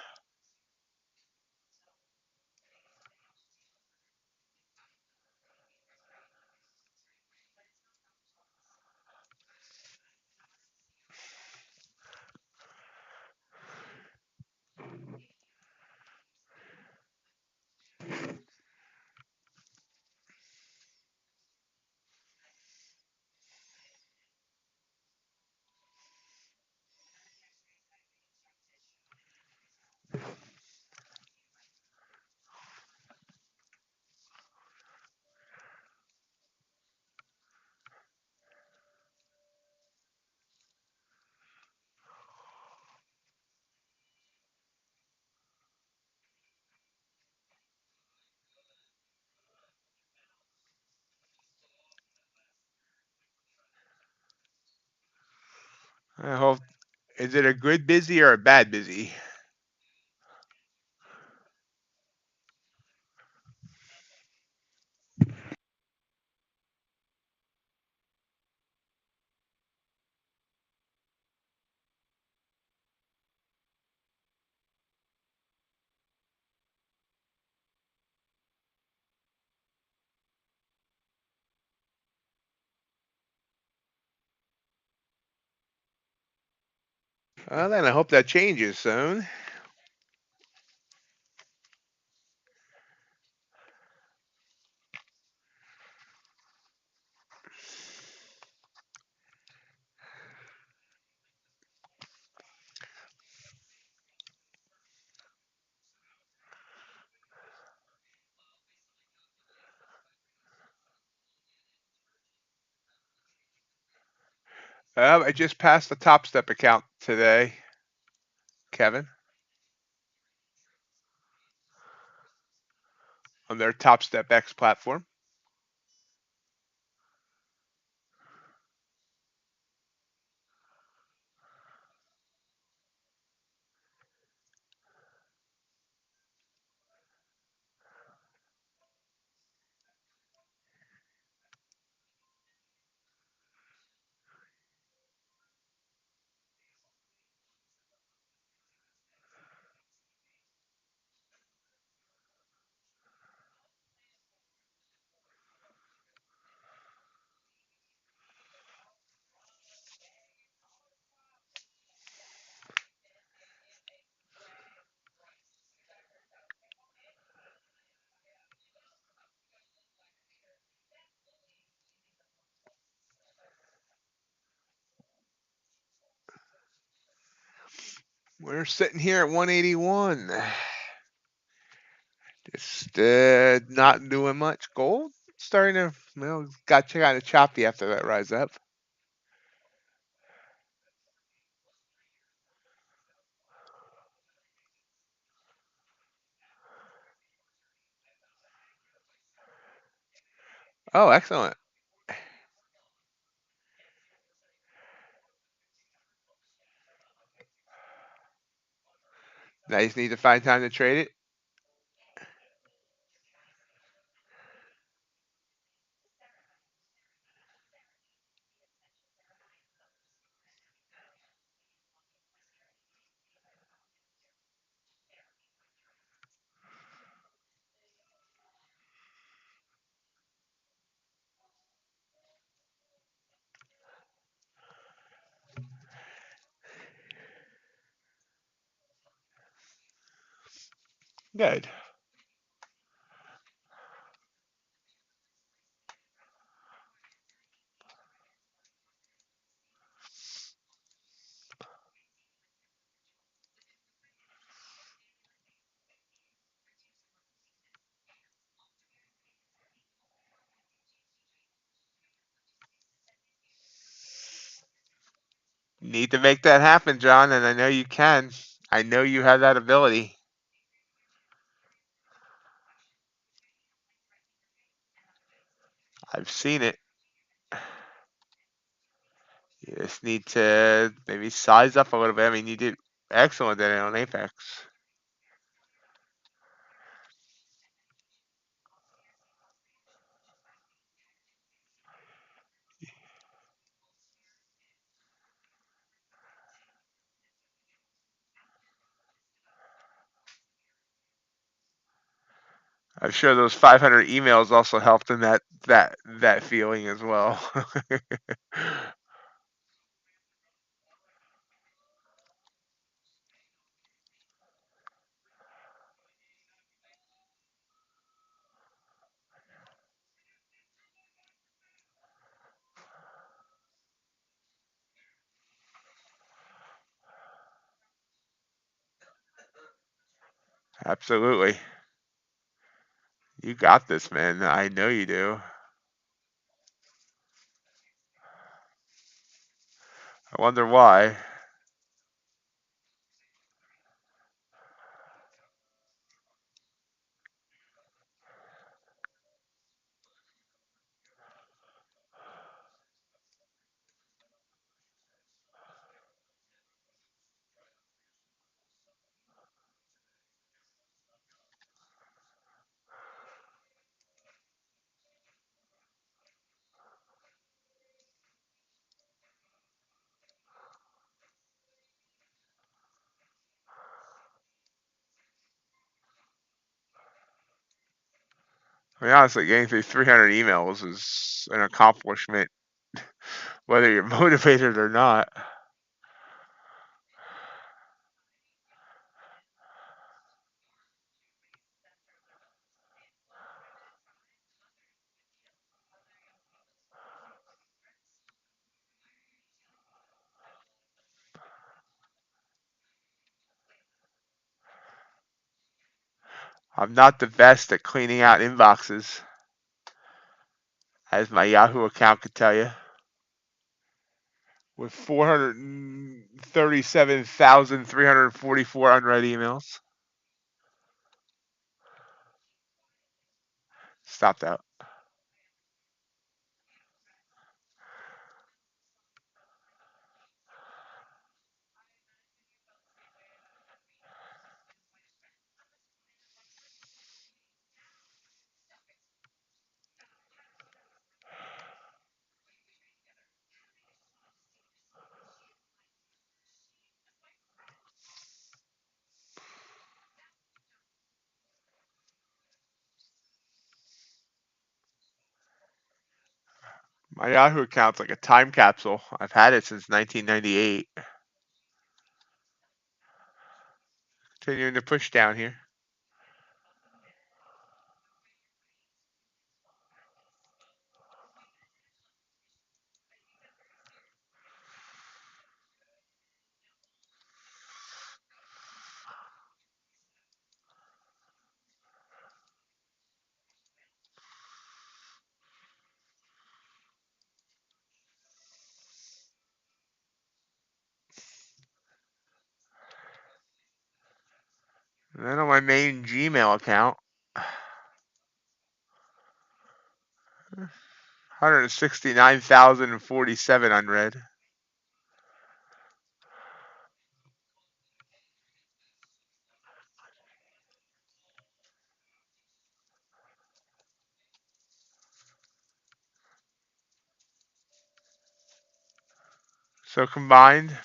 I hope. Is it a good busy or a bad busy? Well, then I hope that changes soon. I just passed the Topstep account today, Kevin, on their Topstep X platform. We're sitting here at 181. Just not doing much. Gold starting to, got kind of choppy after that rise up. Oh, excellent. Now you just need to find time to trade it. Good. Need to make that happen, John, and I know you can. I know you have that ability. I've seen it. You just need to maybe size up a little bit. I mean, you did excellent at it on Apex. I'm sure those 500 emails also helped in that feeling as well. Absolutely. You got this, man. I know you do. I wonder why. I mean, honestly, getting through 300 emails is an accomplishment, whether you're motivated or not. I'm not the best at cleaning out inboxes, as my Yahoo account could tell you. With 437,344 unread emails. Stop that. My Yahoo account's like a time capsule. I've had it since 1998. Continuing to push down here. And then on my main Gmail account, 169,047 unread. So combined,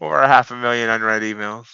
over 500,000 unread emails.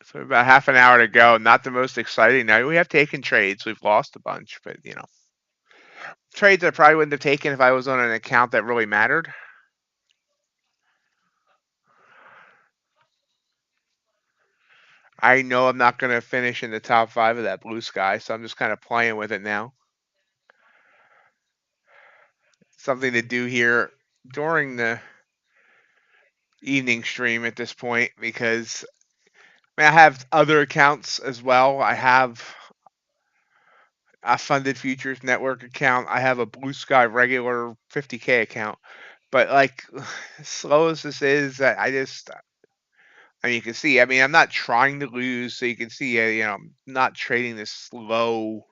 So about half an hour to go. Not the most exciting night. We have taken trades. We've lost a bunch, but trades I probably wouldn't have taken if I was on an account that really mattered. I know I'm not going to finish in the top 5 of that blue sky, so I'm just kind of playing with it now. Something to do here during the evening stream at this point, because I have other accounts as well. I have a funded futures network account. I have a blue sky regular 50K account. But like, as slow as this is, you can see. I'm not trying to lose, so you can see. I'm not trading this slow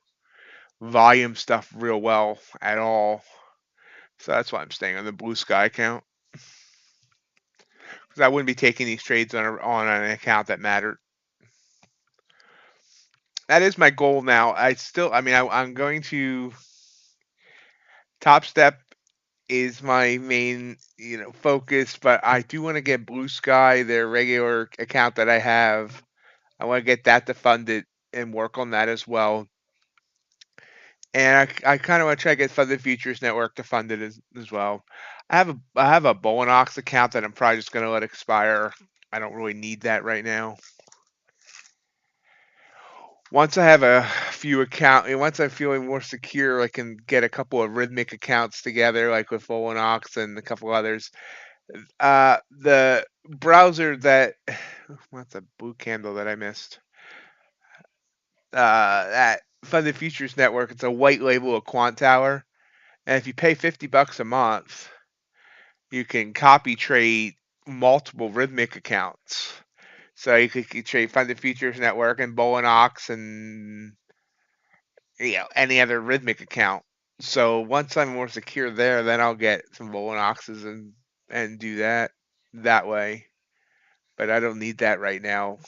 volume stuff real well at all. So that's why I'm staying on the blue sky account, because I wouldn't be taking these trades on an account that mattered. That is my goal now. I'm going to Topstep is my main, focus, but I do want to get Blue Sky, their regular account that I have. I want to get that to fund it and work on that as well. And I kind of want to try to get Funded Futures Network to fund it as well. I have a Bulenox account that I'm probably just going to let expire. I don't really need that right now. Once I have once I'm feeling more secure, I can get a couple of rhythmic accounts together, like with Bulenox and a couple others. The browser that what's a blue candle that I missed? That Funded Futures Network. It's a white label of Quant Tower, and if you pay $50 a month, you can copy trade multiple rhythmic accounts. So you could trade Funded Futures Network and Bulenox and any other rhythmic account. So once I'm more secure there, then I'll get some Bulenoxes and do that way. But I don't need that right now.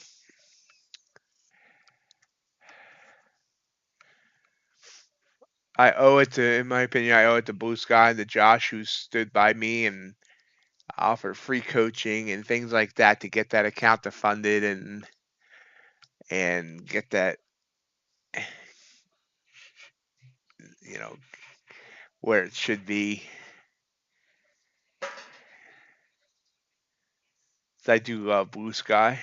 In my opinion, I owe it to Blue Sky and to Josh, who stood by me and offered free coaching and things like that to get that account to fund it and get that, you know, where it should be. So I do love Blue Sky.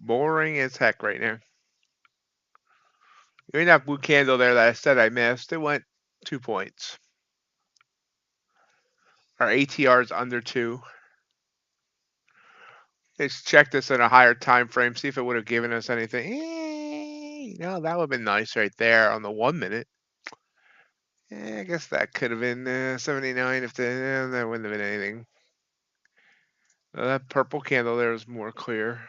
boring as heck right now. Even that blue candle there that I said I missed, it went 2 points. Our ATR is under 2. Let's check this in a higher time frame, see if it would have given us anything. That would have been nice right there on the 1 minute. I guess that could have been 79 if that wouldn't have been anything. That purple candle there is more clear.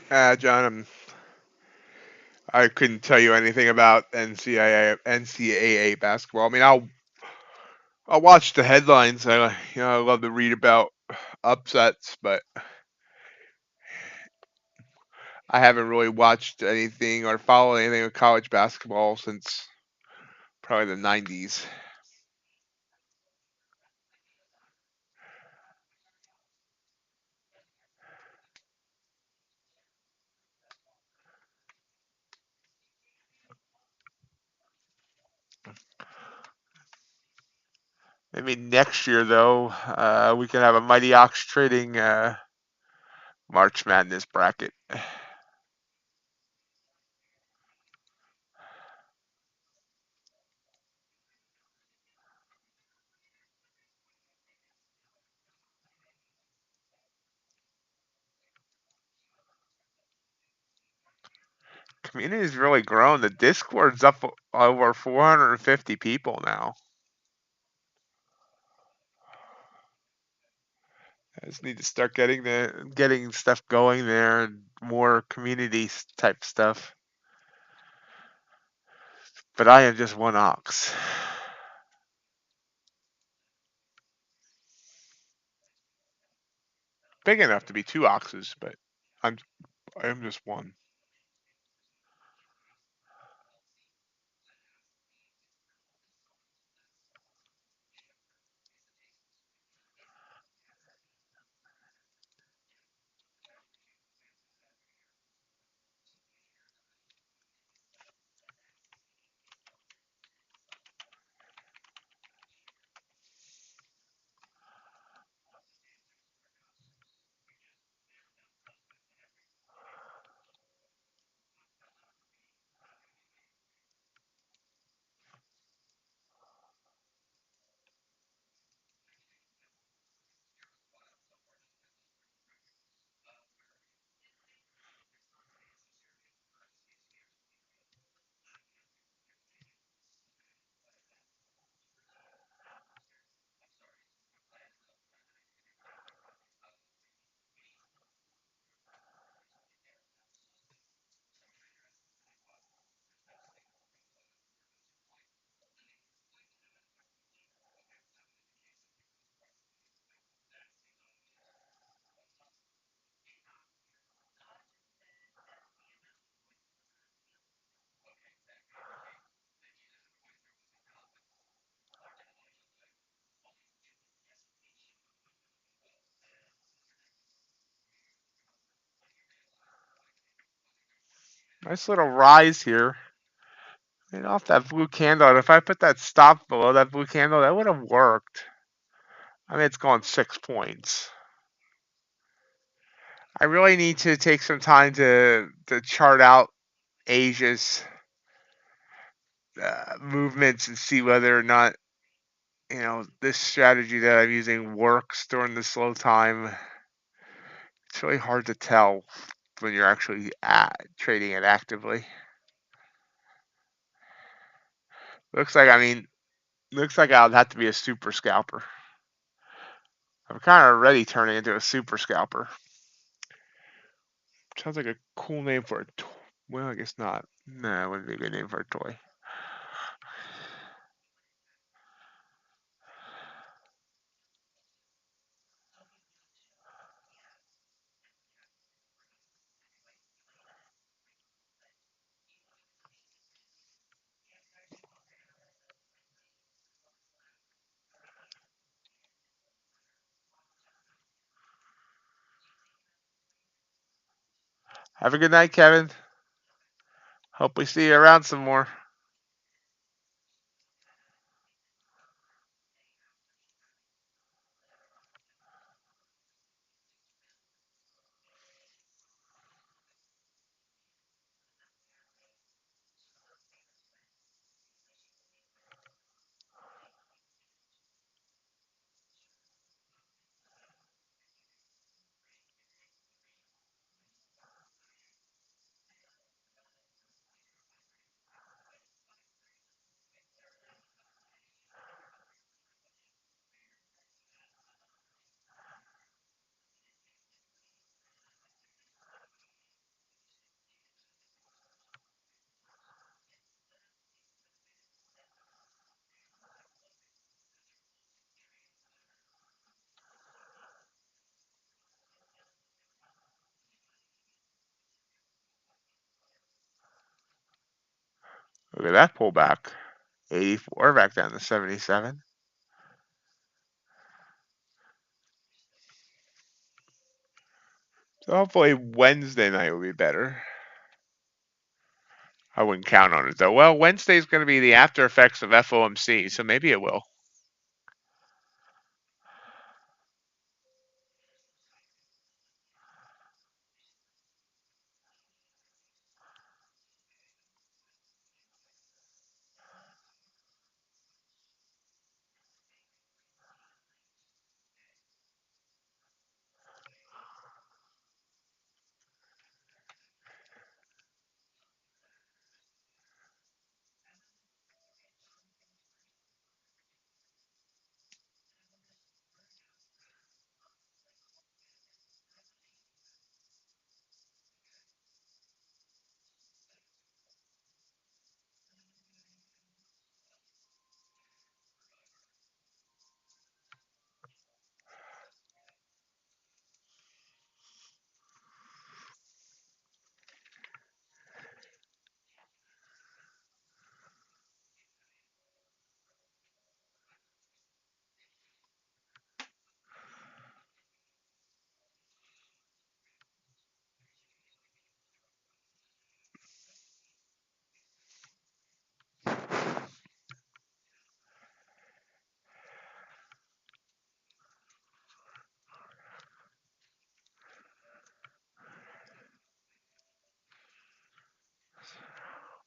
John, I couldn't tell you anything about NCAA basketball. I mean, I'll watch the headlines. I love to read about upsets, but I haven't really watched anything or followed anything with college basketball since probably the 90s. Maybe next year, though, we can have a MightyOxTrading March Madness bracket. Community's really grown. The Discord's up over 450 people now. I just need to start getting stuff going there and more community type stuff. But I am just one ox. Big enough to be 2 oxes, but I am just one. Nice little rise here. And off that blue candle, and if I put that stop below that blue candle, that would have worked. I mean, it's gone 6 points. I really need to take some time to chart out Asia's movements and see whether or not this strategy that I'm using works during the slow time. It's really hard to tell when you're actually trading it actively. Looks like, I mean, Looks like I'll have to be a super scalper. I'm kind of already turning into a super scalper. Sounds like a cool name for a toy. Well, I guess not. No, it wouldn't be a good name for a toy. Have a good night, Kevin. Hope we see you around some more. Look at that pullback. 84 back down to 77. So hopefully Wednesday night will be better. I wouldn't count on it though. Well, Wednesday's going to be the after effects of FOMC, so maybe it will.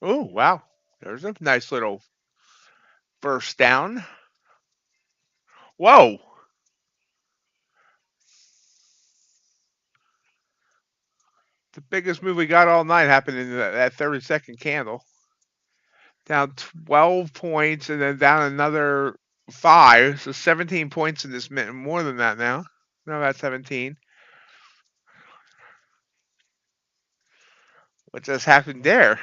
Oh, wow. There's a nice little burst down. Whoa. The biggest move we got all night happened in that 30-second candle. Down 12 points and then down another 5. So 17 points in this minute. More than that now. No, about 17. What just happened there?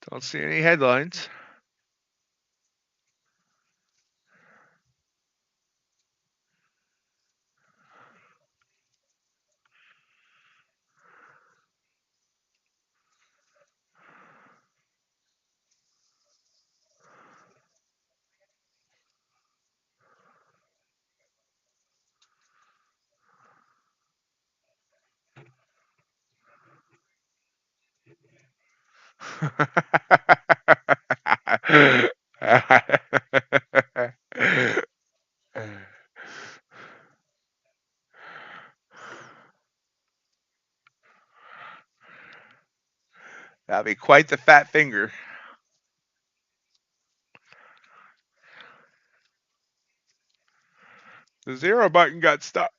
Don't see any headlines. That'll be quite the fat finger. The 0 button got stuck.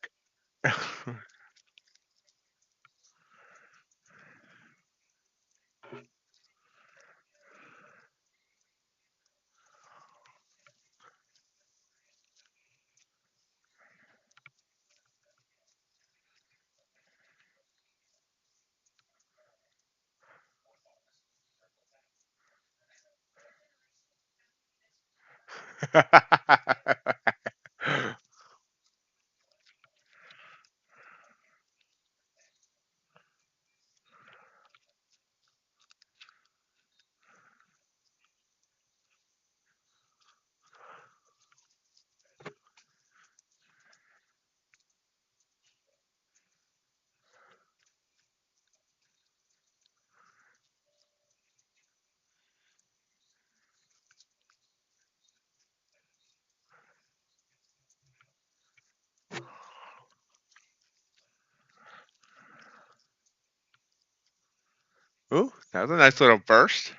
Ooh, that was a nice little burst.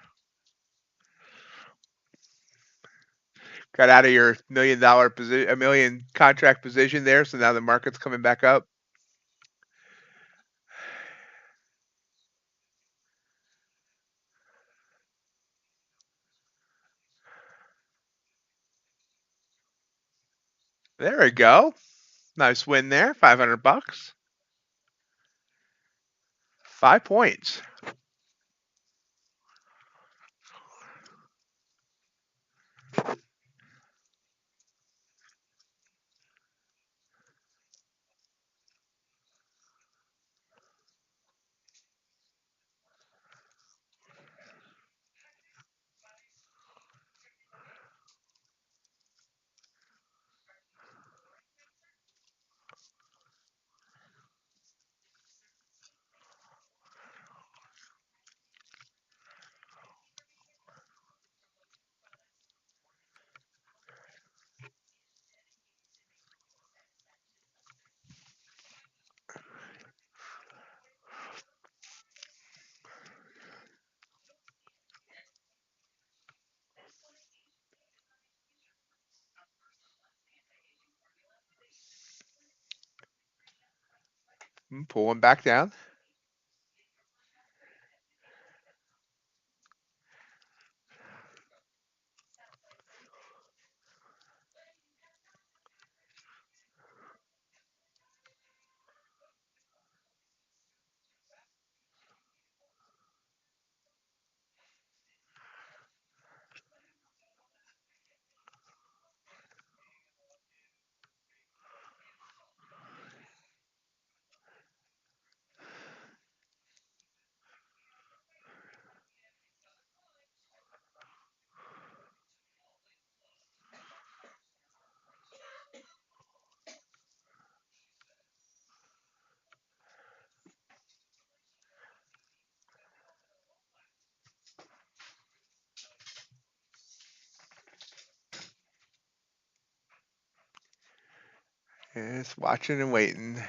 Got out of your $1 million position, a million contract position there, so now the market's coming back up. There we go. Nice win there. 500 bucks. 5 points. Pulling back down. Just watching and waiting.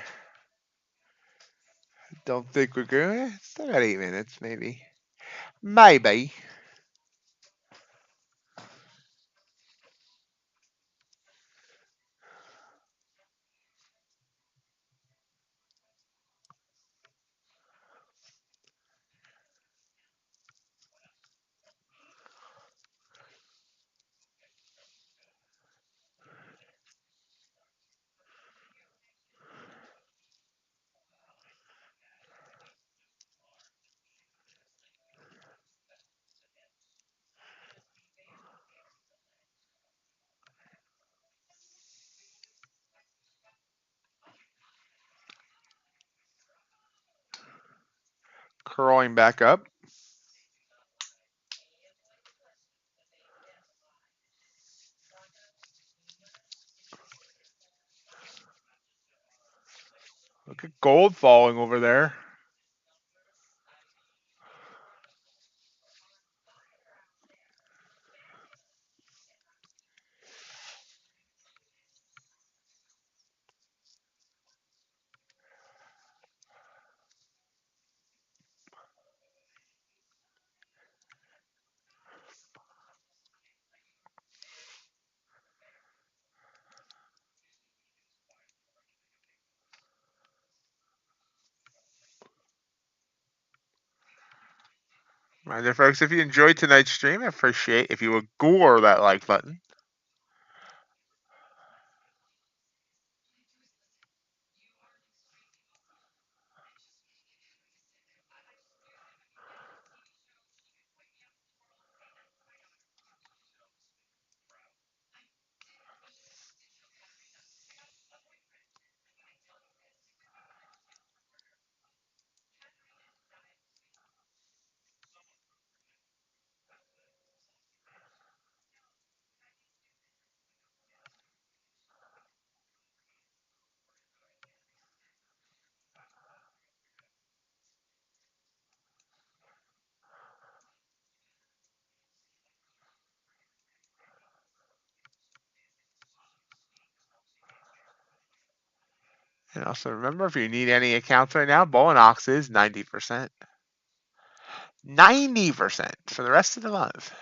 Don't think we're good. Still got 8 minutes, maybe. Maybe. Curling back up. Look at gold falling over there. Reminder, folks, if you enjoyed tonight's stream, I appreciate if you would gore that like button. And also remember, if you need any accounts right now, Bulenox is 90%. 90% for the rest of the month.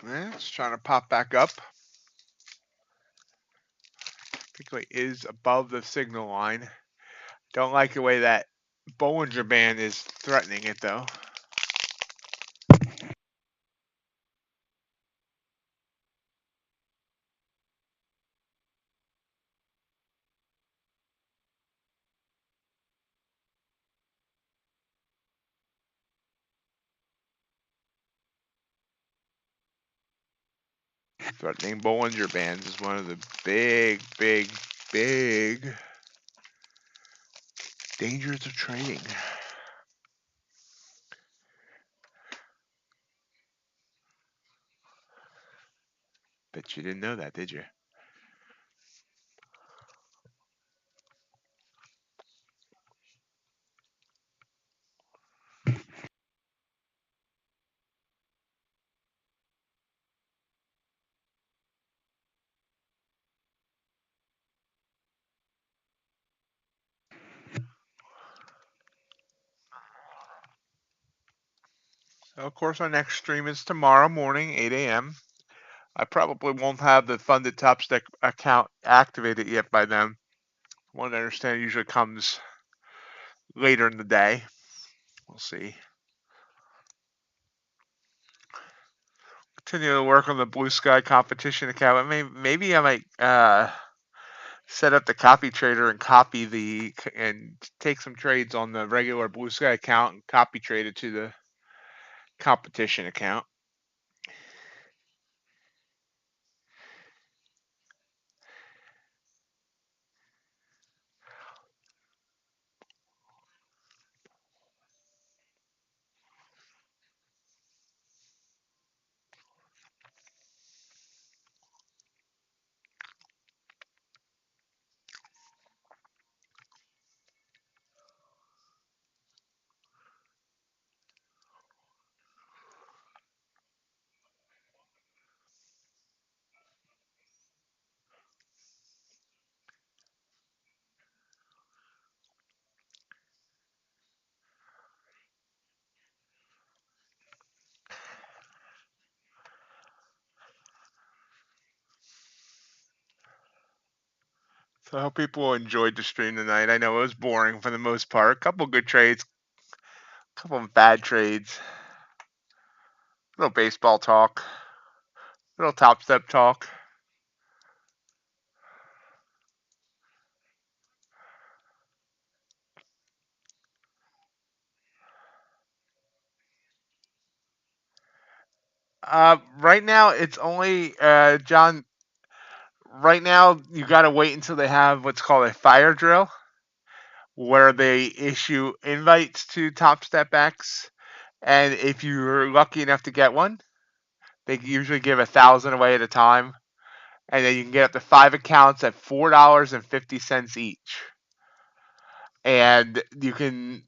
Yeah, it's trying to pop back up. Particularly is above the signal line. Don't like the way that Bollinger Band is threatening it, though. Threatening Bollinger Bands is one of the big, big, big dangers of trading. Bet you didn't know that, did you? So, of course, our next stream is tomorrow morning, 8 a.m. I probably won't have the funded Topstep account activated yet by then. One I understand usually comes later in the day. We'll see. Continue to work on the Blue Sky competition account. Maybe I might set up the copy trader and take some trades on the regular Blue Sky account and copy trade it to the competition account. So I hope people enjoyed the stream tonight. I know it was boring for the most part. A couple good trades, couple of bad trades. A little baseball talk. A little Topstep talk. Right now it's only John. Right now you got to wait until they have what's called a fire drill, where they issue invites to Topstep X, and if you're lucky enough to get one, they usually give 1,000 away at a time, and then you can get up to 5 accounts at $4.50 each, and you can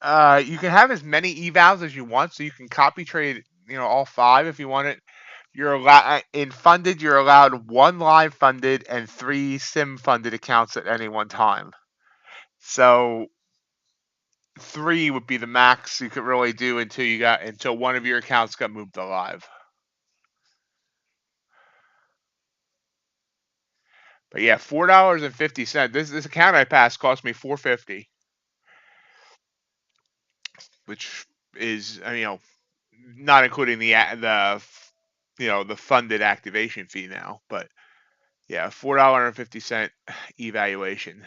have as many evals as you want, so you can copy trade all five if you want it. You're allowed in funded. You're allowed one live funded and three sim funded accounts at any one time. So three would be the max you could really do until one of your accounts got moved to live. But yeah, $4.50. This account I passed cost me $4.50, which is not including the funded activation fee now. But yeah, $4.50 evaluation.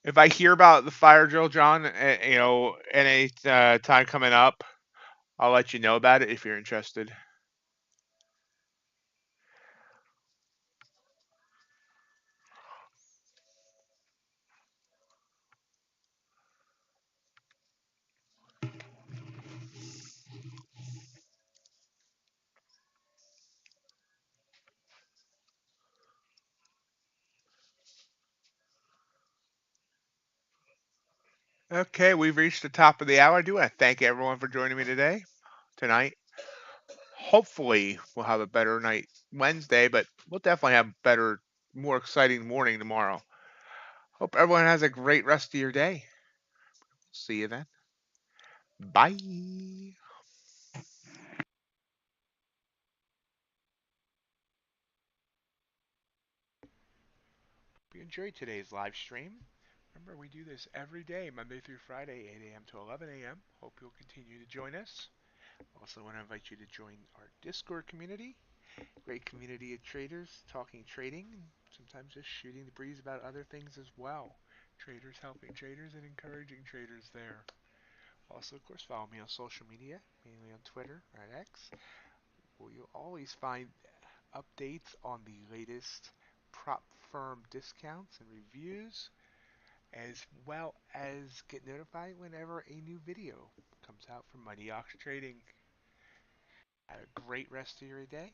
If I hear about the fire drill, John, any time coming up, I'll let you know about it if you're interested. Okay, we've reached the top of the hour. I do want to thank everyone for joining me tonight. Hopefully, we'll have a better night Wednesday, but we'll definitely have better, more exciting morning tomorrow. Hope everyone has a great rest of your day. See you then. Bye. Hope you enjoyed today's live stream. Remember, we do this every day, Monday through Friday, 8 a.m. to 11 a.m. Hope you'll continue to join us. Also, want to invite you to join our Discord community. Great community of traders talking trading, and sometimes just shooting the breeze about other things as well. Traders helping traders and encouraging traders there. Also, of course, follow me on social media, mainly on Twitter or at X, where you'll always find updates on the latest prop firm discounts and reviews, as well as get notified whenever a new video comes out from MightyOxTrading. Have a great rest of your day.